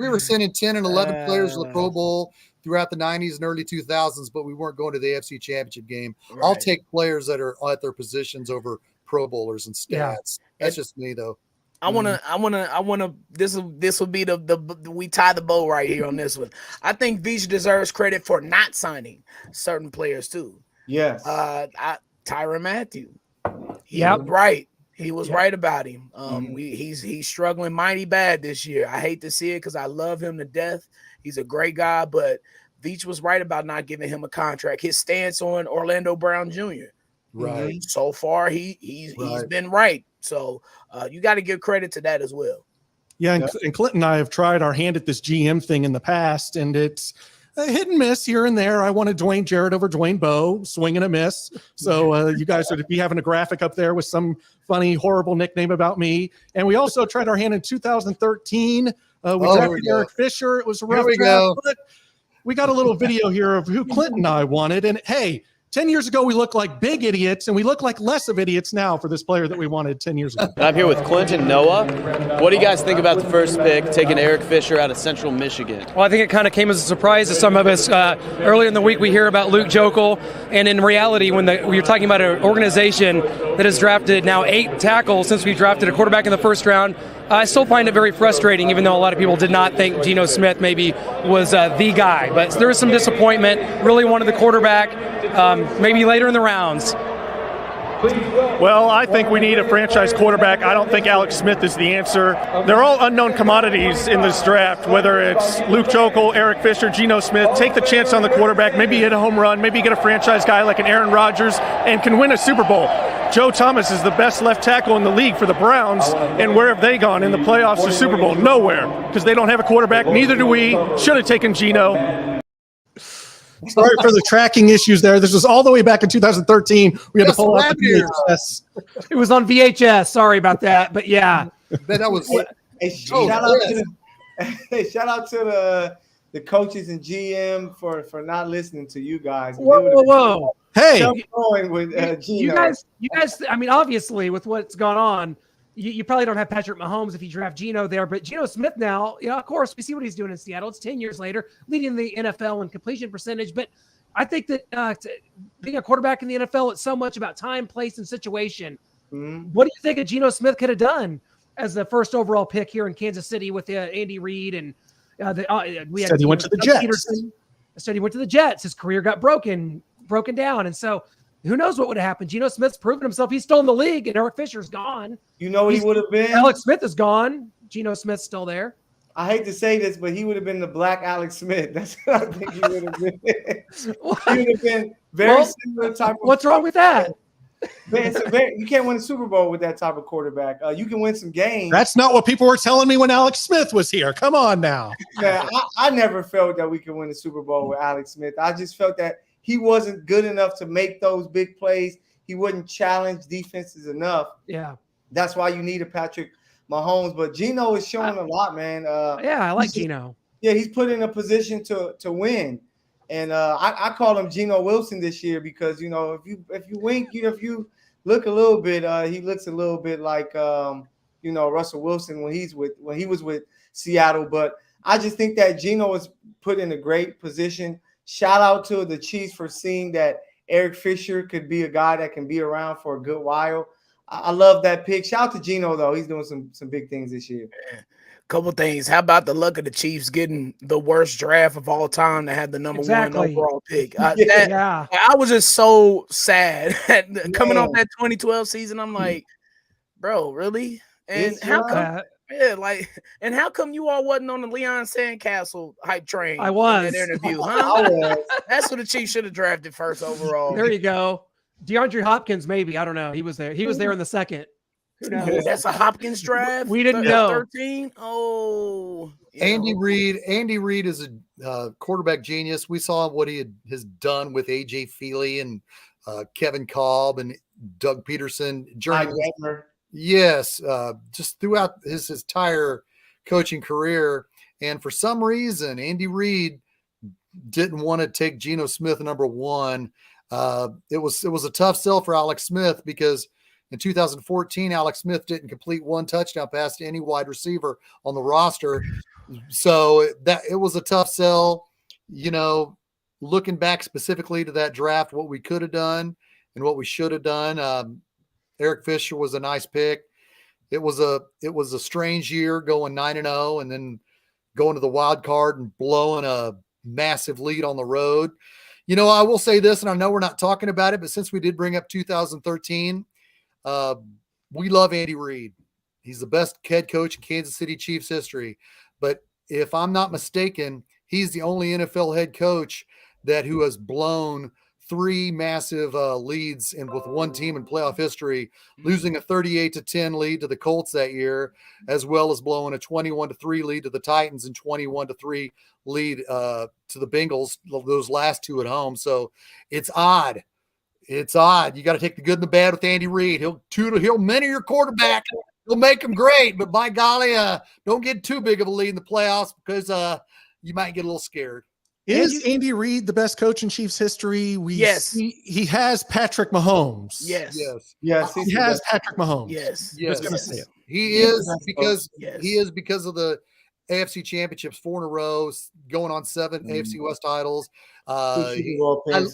were sending 10 and 11 players to the Pro Bowl throughout the 90s and early 2000s, but we weren't going to the AFC Championship game. Right. I'll take players that are at their positions over Pro Bowlers and stats. Yeah. That's just me, though. I wanna. This will be the we tie the bow right here on this one. I think Veach deserves credit for not signing certain players too. Yes. Tyrann Mathieu. He was right. He was right about him. He's struggling mighty bad this year. I hate to see it because I love him to death. He's a great guy, but Veach was right about not giving him a contract. His stance on Orlando Brown Jr. Right. So far, he's been right. So you got to give credit to that as well. Yeah, and Clinton and I have tried our hand at this GM thing in the past, and it's a hit and miss here and there. I wanted Dwayne Jarrett over Dwayne Bowe, swing and a miss. So you guys would be having a graphic up there with some funny, horrible nickname about me. And we also tried our hand in 2013. We drafted Eric Fisher. It was a rough draft, but we got a little video here of who Clinton and I wanted. And hey, 10 years ago, we looked like big idiots, and we look like less of idiots now for this player that we wanted 10 years ago. And I'm here with Clinton Noah. What do you guys think about the first pick, taking Eric Fisher out of Central Michigan? Well, I think it kind of came as a surprise to some of us. Earlier in the week, we hear about Luke Jokel, and in reality, when you're talking about an organization that has drafted now 8 tackles since we drafted a quarterback in the first round, I still find it very frustrating, even though a lot of people did not think Geno Smith maybe was the guy. But there was some disappointment. Really wanted the quarterback, maybe later in the rounds. Well, I think we need a franchise quarterback. I don't think Alex Smith is the answer. They're all unknown commodities in this draft, whether it's Luke Jokel, Eric Fisher, Geno Smith. Take the chance on the quarterback, maybe hit a home run, maybe get a franchise guy like an Aaron Rodgers and can win a Super Bowl. Joe Thomas is the best left tackle in the league for the Browns, and where have they gone in the playoffs or Super Bowl? Nowhere, because they don't have a quarterback. Neither do we. Should have taken Geno. Sorry for the tracking issues there. This was all the way back in 2013. We had to pull out the VHS. It was on VHS. Sorry about that, but yeah. That was. Shout out to the coaches and GM for not listening to you guys. Whoa. Hey, going with you guys. I mean, obviously, with what's gone on, you probably don't have Patrick Mahomes if you draft Geno there, but Geno Smith now, of course, we see what he's doing in Seattle. It's 10 years later, leading the NFL in completion percentage. But I think that being a quarterback in the NFL, it's so much about time, place, and situation. Mm-hmm. What do you think Geno Smith could have done as the first overall pick here in Kansas City with Andy Reid and we had? Said he went to the Jets. Said he went to the Jets. His career got broken down, and so. Who knows what would have happened? Geno Smith's proven himself. He's still in the league, and Eric Fisher's gone. You know what he would have been? Alex Smith is gone. Geno Smith's still there. I hate to say this, but he would have been the black Alex Smith. That's what I think he would have been. He would have been very similar type of. What's wrong with that? You can't win a Super Bowl with that type of quarterback. You can win some games. That's not what people were telling me when Alex Smith was here. Come on now. Yeah, I never felt that we could win a Super Bowl with Alex Smith. I just felt that he wasn't good enough to make those big plays. He wouldn't challenge defenses enough. Yeah. That's why you need a Patrick Mahomes. But Geno is showing a lot, man. I like Geno. Yeah, he's put in a position to win. And I call him Geno Wilson this year because, if you wink, if you look a little bit, he looks a little bit like, Russell Wilson when he was with Seattle. But I just think that Geno was put in a great position. Shout out to the Chiefs for seeing that Eric Fisher could be a guy that can be around for a good while. I love that pick. Shout out to Geno, though. He's doing some big things this year. Couple things. How about the luck of the Chiefs getting the worst draft of all time to have the number one overall pick? I was just so sad coming off that 2012 season. I'm like, bro, really? And Yeah, like, and how come you all wasn't on the Leon Sandcastle hype train? I was. in that interview, I huh? was. That's what the Chiefs should have drafted first overall. There you go. DeAndre Hopkins, maybe. I don't know. He was there. He was there in the second. Who knows? That's a Hopkins draft. We didn't know. 13. Oh, yeah. Andy Reid is a quarterback genius. We saw what he has done with AJ Feely and Kevin Kolb and Doug Peterson. Yes, just throughout his entire coaching career. And for some reason, Andy Reid didn't want to take Geno Smith number one. It was a tough sell for Alex Smith because in 2014, Alex Smith didn't complete one touchdown pass to any wide receiver on the roster. So that it was a tough sell. You know, looking back specifically to that draft, what we could have done and what we should have done. Eric Fisher was a nice pick. It was a strange year going 9-0 and then going to the wild card and blowing a massive lead on the road. You know, I will say this, and I know we're not talking about it, but since we did bring up 2013, we love Andy Reid. He's the best head coach in Kansas City Chiefs history. But if I'm not mistaken, he's the only NFL head coach who has blown 3 massive leads with one team in playoff history, losing a 38-10 lead to the Colts that year, as well as blowing a 21-3 lead to the Titans and 21-3 lead to the Bengals, those last 2 at home. So it's odd. It's odd. You got to take the good and the bad with Andy Reid. He'll mentor your quarterback. He'll make him great, but by golly, don't get too big of a lead in the playoffs because you might get a little scared. Is Andy Reid the best coach in Chiefs history? Yes. He has Patrick Mahomes. Yes. He has Patrick Mahomes. Yes. Just gonna say it. He is because of the AFC championships 4 in a row, going on 7 AFC West titles. I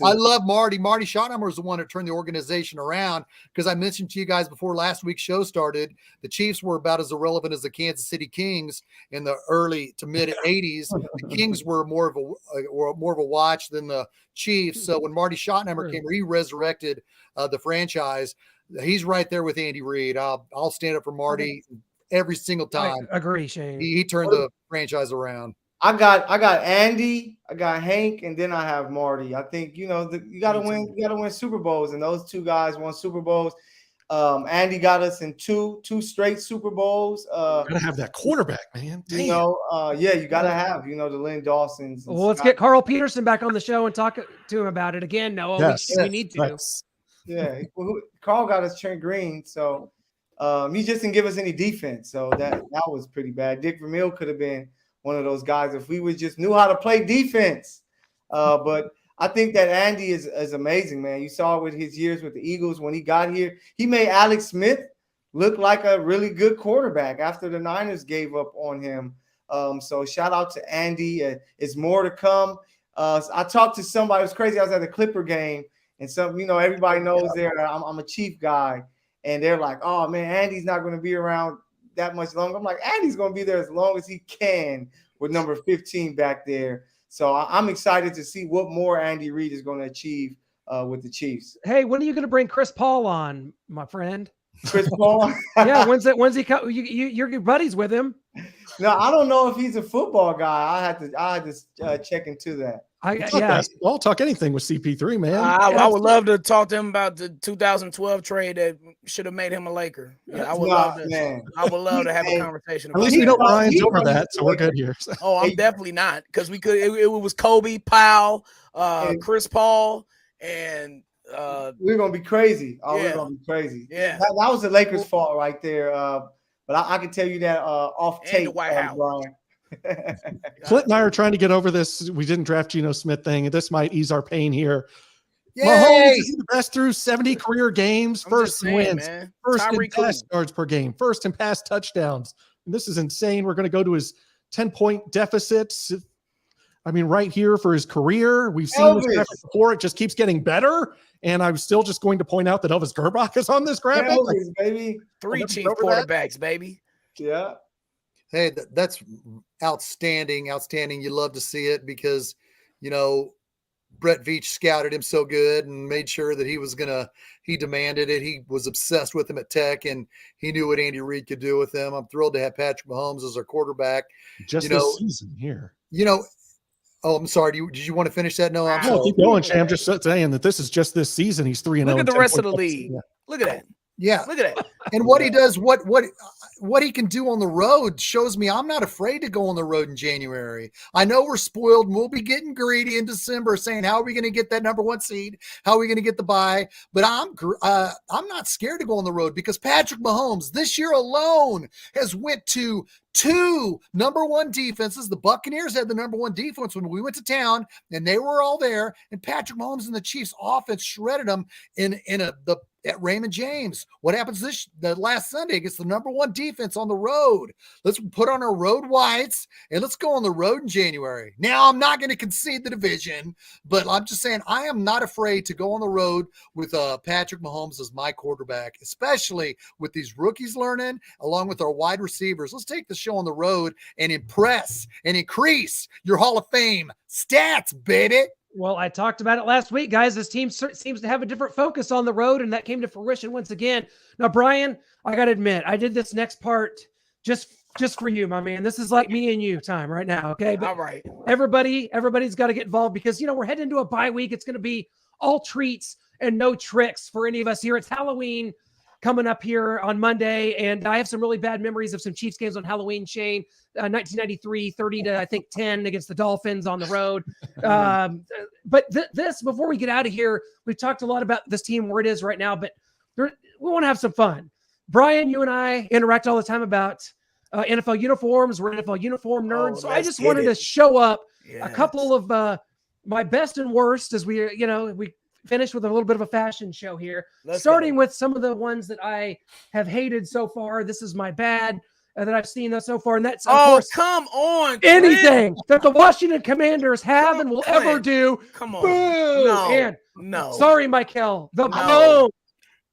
love Marty. Marty Schottenheimer was the one that turned the organization around because I mentioned to you guys before last week's show started, the Chiefs were about as irrelevant as the Kansas City Kings in the early to mid 80s. The Kings were more of a watch than the Chiefs. So when Marty Schottenheimer came, he resurrected the franchise. He's right there with Andy Reid. I'll stand up for Marty every single time. I agree, Shane. He turned the franchise around. I got Andy, I got Hank, and then I have Marty. I think you gotta win. You gotta win Super Bowls, and those 2 guys won Super Bowls. Andy got us in two straight Super Bowls. Gotta have that quarterback, man. Damn. You gotta have the Lynn Dawsons. Well, let's get Carl Peterson back on the show and talk to him about it again. Noah, yes. we need to. Yes. Yeah, Carl got us Trent Green, so he just didn't give us any defense, so that was pretty bad. Dick Vermeil could have been one of those guys if we just knew how to play defense. But I think that Andy is amazing, man. You saw with his years with the Eagles when he got here, he made Alex Smith look like a really good quarterback after the Niners gave up on him. So shout out to Andy. It's more to come. I talked to somebody. It was crazy. I was at a Clipper game, and everybody knows I'm a Chief guy, and they're like, "Oh man, Andy's not going to be around that much longer." I'm like, Andy's going to be there as long as he can with number 15 back there. So I'm excited to see what more Andy Reid is going to achieve with the Chiefs. Hey, when are you going to bring Chris Paul on, my friend? Chris Paul? Yeah, when's he come? You're buddies with him. No, I don't know if he's a football guy. I had to check into that. I'll talk anything with CP3, man. I would love to talk to him about the 2012 trade that should have made him a Laker. I would love to have a conversation about At least we know Ryan's over that, so we're good here. Oh, I'm definitely not, because we could. It was Kobe, Powell, Chris Paul, and we're gonna be crazy. We're gonna be crazy. Yeah, that was the Lakers' fault right there. But I can tell you that off tape, Brian. Clint and I are trying to get over this. We didn't draft Geno Smith thing, and this might ease our pain here. Yay! Mahomes is the best through 70 career games, first in wins, man. first in pass yards per game, first in pass touchdowns. And this is insane. We're going to go to his 10-point deficits. I mean, right here for his career. We've seen this graphic before. It just keeps getting better. And I'm still just going to point out that Elvis Gerbach is on this graphic. Baby. 3 Chief quarterbacks, baby. Yeah. Hey, that's outstanding. You love to see it because, Brett Veach scouted him so good and made sure that he demanded it. He was obsessed with him at Tech, and he knew what Andy Reid could do with him. I'm thrilled to have Patrick Mahomes as our quarterback. Just this season here. Oh, I'm sorry. Did you want to finish that? No, I'm sorry. Keep going, Shay. I'm just saying that this is just this season. He's 3-0. Look at the rest of the league. Yeah. Look at that. Yeah. Look at that. And what he does, what he can do on the road shows me I'm not afraid to go on the road in January. I know we're spoiled and we'll be getting greedy in December saying, how are we going to get that number 1 seed? How are we going to get the bye? But I'm not scared to go on the road because Patrick Mahomes this year alone has went to 2 number 1 defenses. The Buccaneers had the number 1 defense when we went to town, and they were all there. And Patrick Mahomes and the Chiefs offense shredded them at Raymond James. What happens the last Sunday against the number 1 defense on the road? Let's put on our road whites and let's go on the road in January. Now, I'm not going to concede the division, but I'm just saying I am not afraid to go on the road with Patrick Mahomes as my quarterback, especially with these rookies learning along with our wide receivers. Let's take the show on the road and impress and increase your Hall of Fame stats, baby. Well, I talked about it last week, guys. This team seems to have a different focus on the road, and that came to fruition once again. Now, Brian, I got to admit, I did this next part just for you, my man. This is like me and you time right now, okay? But all right. Everybody's got to get involved because, we're heading into a bye week. It's going to be all treats and no tricks for any of us here. It's Halloween coming up here on Monday, and I have some really bad memories of some Chiefs games on Halloween, Shane. 1993, 30-10 against the Dolphins on the road. But this, before we get out of here, we've talked a lot about this team, where it is right now, but we want to have some fun. Brian, you and I interact all the time about NFL uniforms. We're NFL uniform nerds. So I just wanted to show up a couple of my best and worst as we finish with a little bit of a fashion show here. Starting with some of the ones that I have hated so far. This is my bad that I've seen so far. And that's, of course, come on. Anything that the Washington Commanders have and will ever do. Come on. Boo! No. Sorry, Mecole. The bone.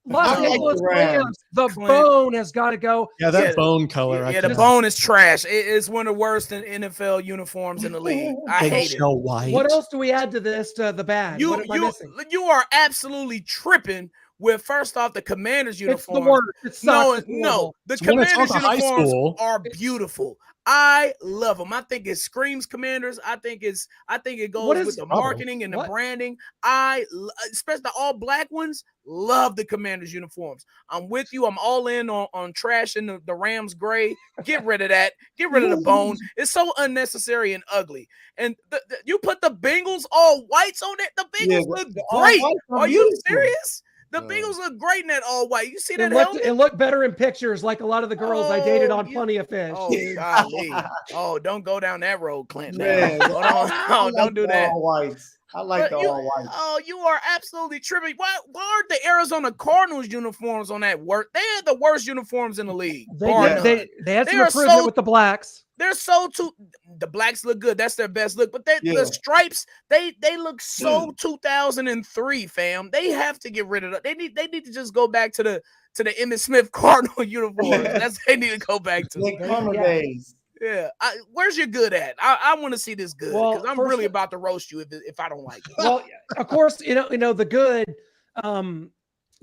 Los Angeles Rams. The bone has got to go. Yeah, that bone color. Yeah, the bone is trash. It's one of the worst NFL uniforms in the league. I hate it. White. What else do we add to this, to the bad? You are absolutely tripping with, first off, the Commanders uniforms. It's the worst. It sucks. No. The Commanders uniforms are beautiful. I love them. I think it screams Commanders. I think it goes with the marketing and the branding. Especially the all black ones, love the Commanders uniforms. I'm with you. I'm all in on trashing the Rams gray. Get rid of that. Get rid of the bone. It's so unnecessary and ugly. And you put the Bengals all whites on it. The Bengals look great. Are you serious? The Bengals look great in that all white. You see that helmet? It looked better in pictures, like a lot of the girls I dated on Plenty of Fish. Oh, golly. Don't go down that road, Clint. Don't do that. All whites. I like the all whites. Oh, you are absolutely tripping. Why aren't the Arizona Cardinals uniforms on that work? They had the worst uniforms in the league. They had some improvement with the blacks. They're the blacks look good. That's their best look. But the stripes, they look so 2003, fam. They have to get rid of it. They need to just go back to the Emmitt Smith Cardinal uniform. That's they need to go back to. The days. Yeah. Where's your good at? I want to see this good because I'm really about to roast you if I don't like it. Well, of course, the good.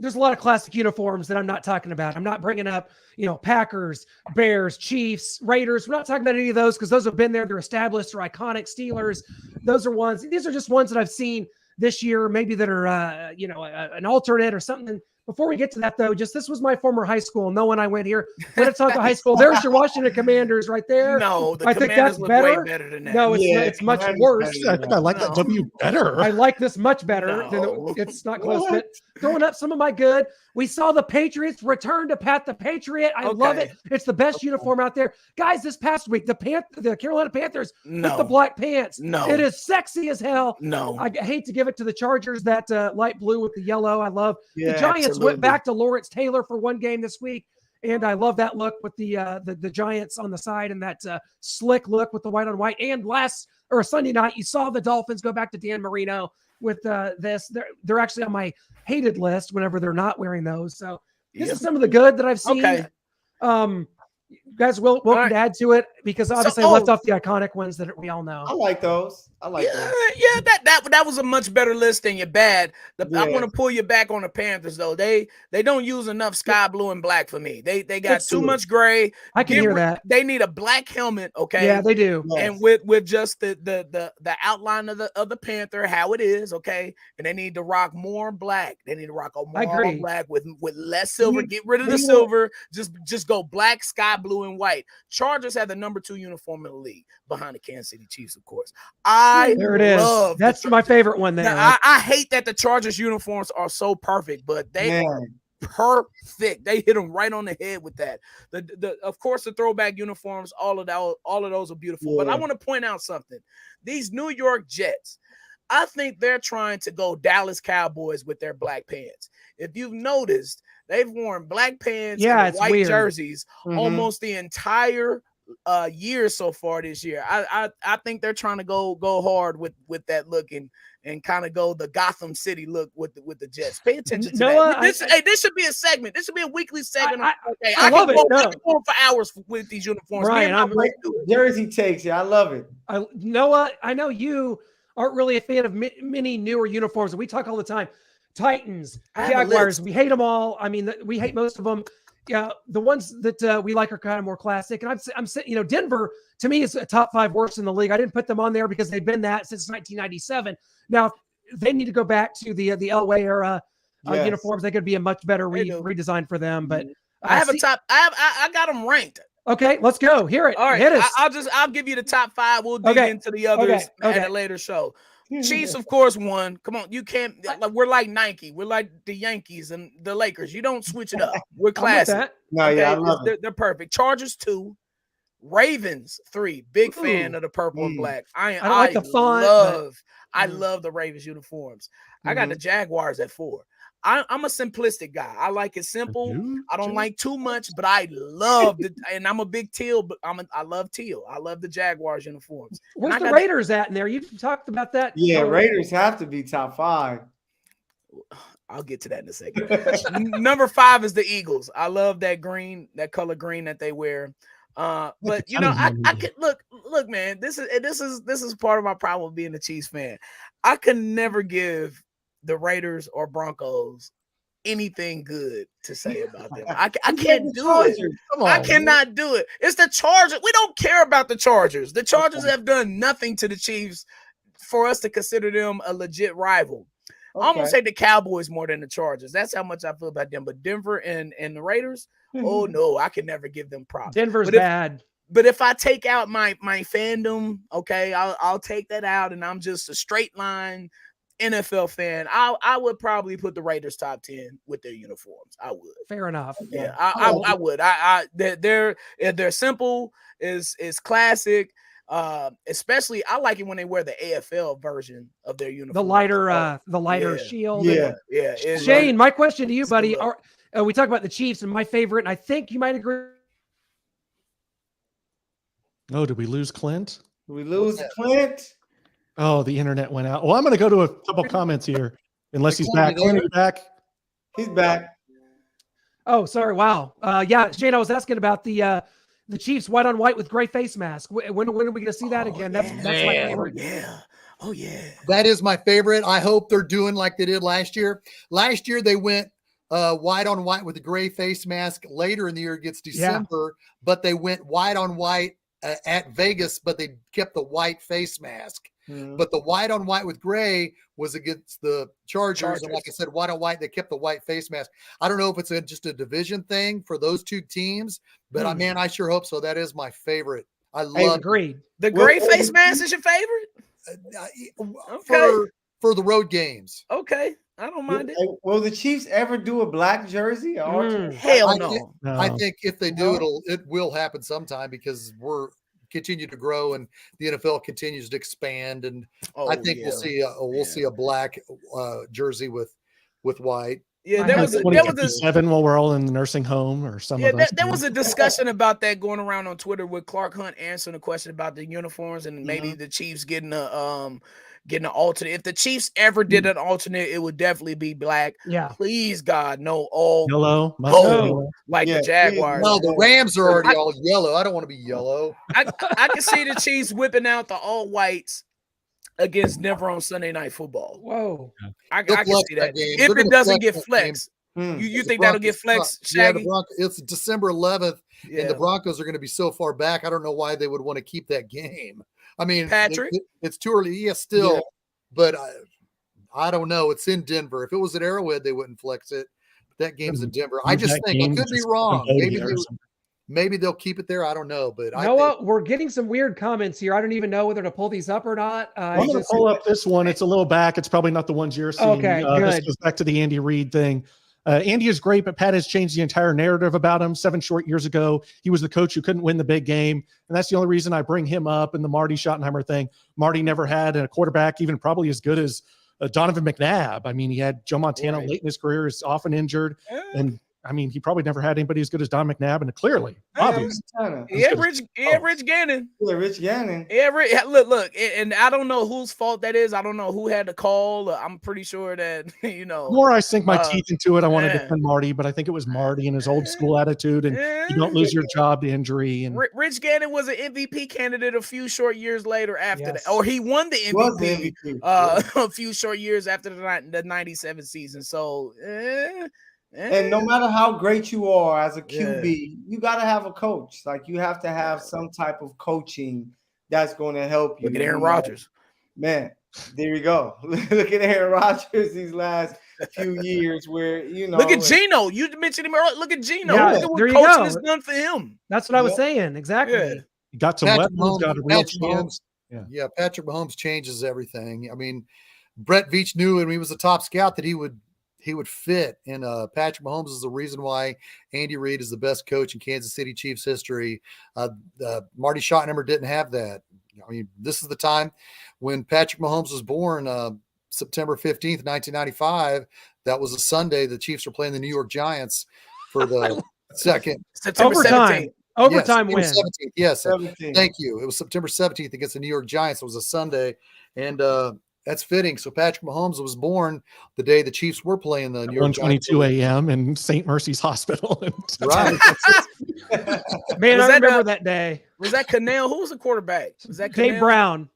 There's a lot of classic uniforms that I'm not talking about. I'm not bringing up, Packers, Bears, Chiefs, Raiders. We're not talking about any of those because those have been there. They're established. They're iconic. Steelers. These are just ones that I've seen this year, maybe that are, an alternate or something. Before we get to that, though, this was my former high school. No one I went here. When I talk to high school, there's your Washington Commanders right there. No, I think that's better. Way better than that. No, it's much worse. I think I like that W better. I like this much better. It's not close, but throwing up some of my good. We saw the Patriots return to Pat the Patriot. I love it. It's the best uniform out there. Guys, this past week, the Carolina Panthers with the black pants. No. It is sexy as hell. No. I hate to give it to the Chargers, that light blue with the yellow. I love. The Giants went back to Lawrence Taylor for one game this week, and I love that look with the Giants on the side and that slick look with the white on white. And Sunday night, you saw the Dolphins go back to Dan Marino with this. They're actually on my hated list whenever they're not wearing those. So this is some of the good that I've seen. Okay. You guys welcome right. to add to it because obviously I left off the iconic ones that we all know. I like those. I like those. Yeah, that was a much better list than your bad. I Yeah. want to pull you back on the Panthers though. They don't use enough sky blue and black for me. They got too much gray. I can hear that. They need a black helmet, okay? Yeah, they do. And with just the outline of the Panther, how it is, okay? And they need to rock more black. They need to rock a more black with less silver. Get rid of the silver. Just go black, sky blue, and white. Chargers have the number 2 uniform in the league behind the Kansas City Chiefs, of course. There it is. That's my favorite one there. Now, I hate that the Chargers uniforms are so perfect, but they are perfect. They hit them right on the head with that. Of course, the throwback uniforms, all of those are beautiful. But I want to point out something. These New York Jets, I think they're trying to go Dallas Cowboys with their black pants. If you've noticed, they've worn black pants and white jerseys almost the entire year so far this year. I think they're trying to go hard with that look and kind of go the Gotham City look with the Jets. Pay attention to that. This should be a segment. This should be a weekly segment. I love it. I can go for hours with these uniforms. Ryan, I'm jersey takes. Yeah, I love it. Noah, I know you aren't really a fan of many newer uniforms. We talk all the time. Titans, Jaguars, we hate them all. I mean, we hate most of them. Yeah, the ones that we like are kind of more classic. And I'm saying, Denver to me is a top 5 worst in the league. I didn't put them on there because they've been that since 1997. Now they need to go back to the Elway era uniforms. They could be a much better redesign for them. But I got them ranked. Okay, let's go. Hear it. All right, hit us. I'll give you the top 5. We'll dig into the others at a later show. Chiefs, of course, won. Come on, you can't. We're like Nike. We're like the Yankees and the Lakers. You don't switch it up. We're classic. I love it. They're perfect. Chargers 2, Ravens 3. Big fan of the purple and black. I like the font. I love the Ravens uniforms. I got the Jaguars at 4. I'm a simplistic guy. I like it simple. I don't like too much, but I love it. And I'm a big teal, but I love teal. I love the Jaguars uniforms. Where's the Raiders at in there? You've talked about that. Yeah, Raiders have to be top 5. I'll get to that in a second. Number 5 is the Eagles. I love that green, that color green that they wear. But I could look, man. This is part of my problem with being a Chiefs fan. I can never give the Raiders or Broncos anything good to say about them. I can't do it. I cannot do it. It's the Chargers. We don't care about the Chargers. The Chargers have done nothing to the Chiefs for us to consider them a legit rival. I'm gonna say the Cowboys more than the Chargers. That's how much I feel about them. But Denver and the Raiders, oh no, I can never give them props. Denver's bad. But if I take out my fandom, okay, I'll take that out, and I'm just a straight line NFL fan. I would probably put the Raiders top 10 with their uniforms. I would. Fair enough. Yeah, I would. They're simple, is classic. Especially I like it when they wear the AFL version of their uniform. The lighter shield. Yeah. Shane, my question to you, buddy. We talk about the Chiefs and my favorite, and I think you might agree. Oh, did we lose Clint? Did we lose Clint? Oh, the internet went out. Well, I'm going to go to a couple comments here, unless he's back. Clint, back? He's back. Oh, sorry. Wow. Yeah, Shane, I was asking about the Chiefs white on white with gray face mask. When are we going to see that again? That's my favorite. Yeah. Oh, yeah. That is my favorite. I hope they're doing like they did last year. Last year, they went white on white with the gray face mask. Later in the year, it gets December, but they went white on white at Vegas, but they kept the white face mask. But the white on white with gray was against the Chargers. And like I said, white on white, they kept the white face mask. I don't know if it's just a division thing for those two teams, but I sure hope so. That is my favorite. I love agreed. The gray face mask is your favorite? For the road games. Okay. I don't mind it. Will the Chiefs ever do a black jersey? Hell no. I think if they do, it will happen sometime because we're continue to grow and the NFL continues to expand. And I think we'll see a black jersey with white. Yeah, there was a 7 while we're all in the nursing home or something. Yeah, there was a discussion about that going around on Twitter with Clark Hunt answering a question about the uniforms and maybe the Chiefs getting getting an alternate. If the Chiefs ever did an alternate, it would definitely be black. Yeah. Please, God, no all Yellow. gold like the Jaguars. No, the Rams are already all yellow. I don't want to be yellow. I can see the Chiefs whipping out the all whites against Denver on Sunday Night Football. Whoa. I can see that. game. If They're it gonna doesn't flex get that flexed, you think that'll get flexed, Yeah, Shaggy? it's December 11th, Yeah. and the Broncos are going to be so far back. I don't know why they would want to keep that game. I mean, Patrick? it's too early. Yeah, still, but I don't know. It's in Denver. If it was at Arrowhead, they wouldn't flex it. But that game's in Denver. I just think I could be wrong. Maybe they'll keep it there. I don't know. But Noah, we're getting some weird comments here. I don't even know whether to pull these up or not. I'm going to pull up this one. It's a little back. It's probably not the ones you're seeing. Okay, This good. goes back to the Andy Reid thing. Andy is great, but Pat has changed the entire narrative about him. 7 short years ago, he was the coach who couldn't win the big game. And that's the only reason I bring him up in the Marty Schottenheimer thing. Marty never had a quarterback even probably as good as Donovan McNabb. I mean, he had Joe Montana late in his career, is often injured. And I mean, he probably never had anybody as good as Don McNabb, and clearly, obviously. Rich Gannon. Yeah, Rich Gannon. Look, and I don't know whose fault that is. I don't know who had the call. I'm pretty sure that, The more I sink my teeth into it, I want to defend Marty, but I think it was Marty and his old school attitude, and you don't lose your job to injury. And Rich Gannon was an MVP candidate a few short years later after that. Or he won the MVP, a few short years after the 97 season. So, and no matter how great you are as a QB, you got to have a coach. Like, you have to have some type of coaching that's going to help you. Look at Aaron Rodgers. Man, there you go. Look at Aaron Rodgers these last few years where, Look at Geno. You mentioned him earlier. Look at Geno. Yeah, look at what coaching has done for him. That's what I was saying. Exactly. He got some weapons, got a real chance. Yeah, Patrick Mahomes changes everything. I mean, Brett Veach knew when he was the top scout that he would fit, and Patrick Mahomes is the reason why Andy Reid is the best coach in Kansas City Chiefs history. Marty Schottenheimer didn't have that. I mean, this is the time when Patrick Mahomes was born, September 15th, 1995. That was a Sunday. The Chiefs were playing the New York Giants for the second overtime. Overtime win. 17th. Yes. 17th. Thank you. It was September 17th against the New York Giants. It was a Sunday, and that's fitting. So Patrick Mahomes was born the day the Chiefs were playing the New York Giants. 1:22 a.m. in St. Mercy's Hospital. Right. Man, I remember that day. Was that Cannell? Who was the quarterback? Was that Dave Brown?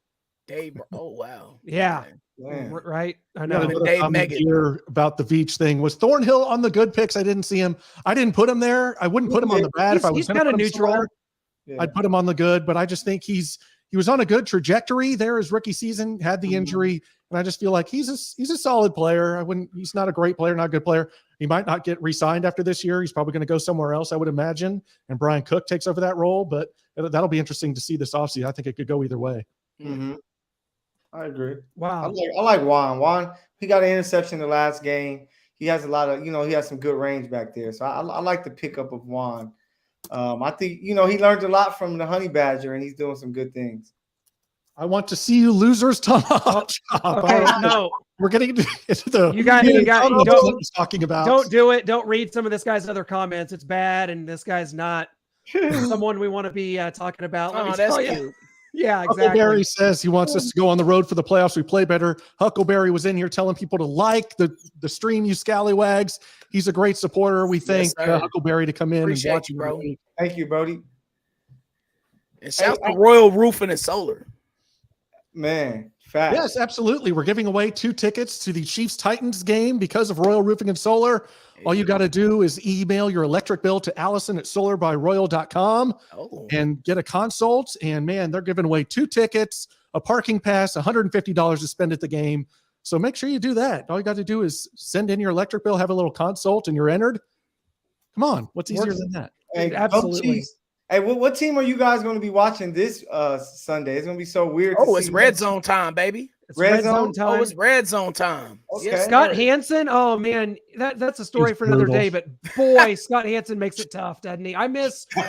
Oh, wow. Yeah. Man. Right. I know. Dave Megan here about the Veach thing. Was Thornhill on the good picks? I didn't see him. I didn't put him there. I wouldn't put him on the bad if I was. He's kind of neutral. I'd put him on the good, but I just think he was on a good trajectory there his rookie season, had the injury, and I just feel like he's a solid player. He's not a great player, not a good player. He might not get re-signed after this year. He's probably going to go somewhere else, I would imagine, and Brian Cook takes over that role, but that'll be interesting to see this offseason. I think it could go either way. Mm-hmm. I agree. Wow. I like Juan. Juan, he got an interception in the last game. He has a lot of, he has some good range back there. So I like the pickup of Juan. I think, he learned a lot from the Honey Badger, and he's doing some good things. I want to see you losers talk. Okay, no. We're getting to the you guys talking about. Don't do it. Don't read some of this guy's other comments. It's bad, and this guy's not someone we want to be talking about. Oh, that's cute. Yeah, exactly. Huckleberry says he wants us to go on the road for the playoffs. We play better. Huckleberry was in here telling people to like the stream, you scallywags. He's a great supporter. We thank Huckleberry to come in and watch you, bro. Thank you, Brody. And shout out to Royal Roofing and Solar. Man, fact. Yes, absolutely. We're giving away 2 tickets to the Chiefs-Titans game because of Royal Roofing and Solar. All you got to do is email your electric bill to Allison@solarbyroyal.com and get a consult. And man, they're giving away 2 tickets, a parking pass, $150 to spend at the game. So make sure you do that. All you got to do is send in your electric bill, have a little consult, and you're entered. Come on. What's easier than that? Hey, absolutely. Hey, what team are you guys going to be watching this Sunday? It's going to be so weird. It's red zone time, baby. It's red zone time. Oh, it's red zone time. Okay. Yes, Scott Hansen. Oh man, that's a story for another day. But boy, Scott Hansen makes it tough, doesn't he? I miss. He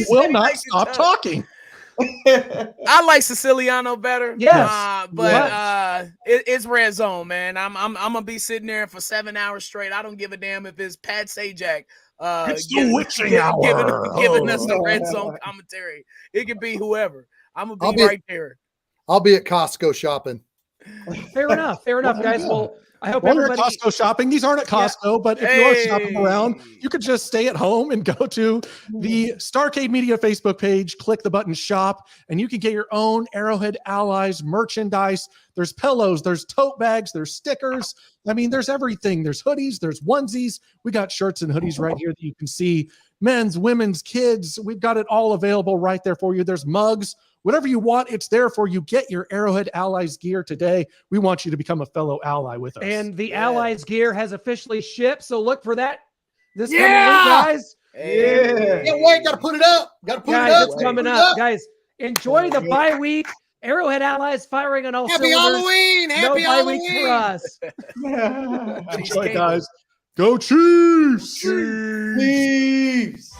will not stop talking. I like Siciliano better. Yes, but it's red zone, man. I'm gonna be sitting there for 7 hours straight. I don't give a damn if it's Pat Sajak. It's the witching hour. Giving us the red zone commentary. It could be whoever. I'm gonna be right there. I'll be at Costco shopping. Fair enough, guys. Well, I hope While you're at everybody. Costco shopping, these aren't at Costco, but if you are shopping around, you could just stay at home and go to the Starcade Media Facebook page, click the button shop, and you can get your own Arrowhead Allies merchandise. There's pillows, there's tote bags, there's stickers. I mean, there's everything. There's hoodies, there's onesies. We got shirts and hoodies right here that you can see. Men's, women's, kids. We've got it all available right there for you. There's mugs. Whatever you want, it's there for you. Get your Arrowhead Allies gear today. We want you to become a fellow ally with us. And the Allies gear has officially shipped, so look for that this coming week, guys. Yeah. Can't wait. Got to put it up. Got to put Guys, it up. it's coming up. Guys, enjoy the bye week. Arrowhead Allies firing on all Happy cylinders. Halloween. Happy No bye week Halloween. for us. That's right, guys. Go Chiefs! Chiefs. Chiefs.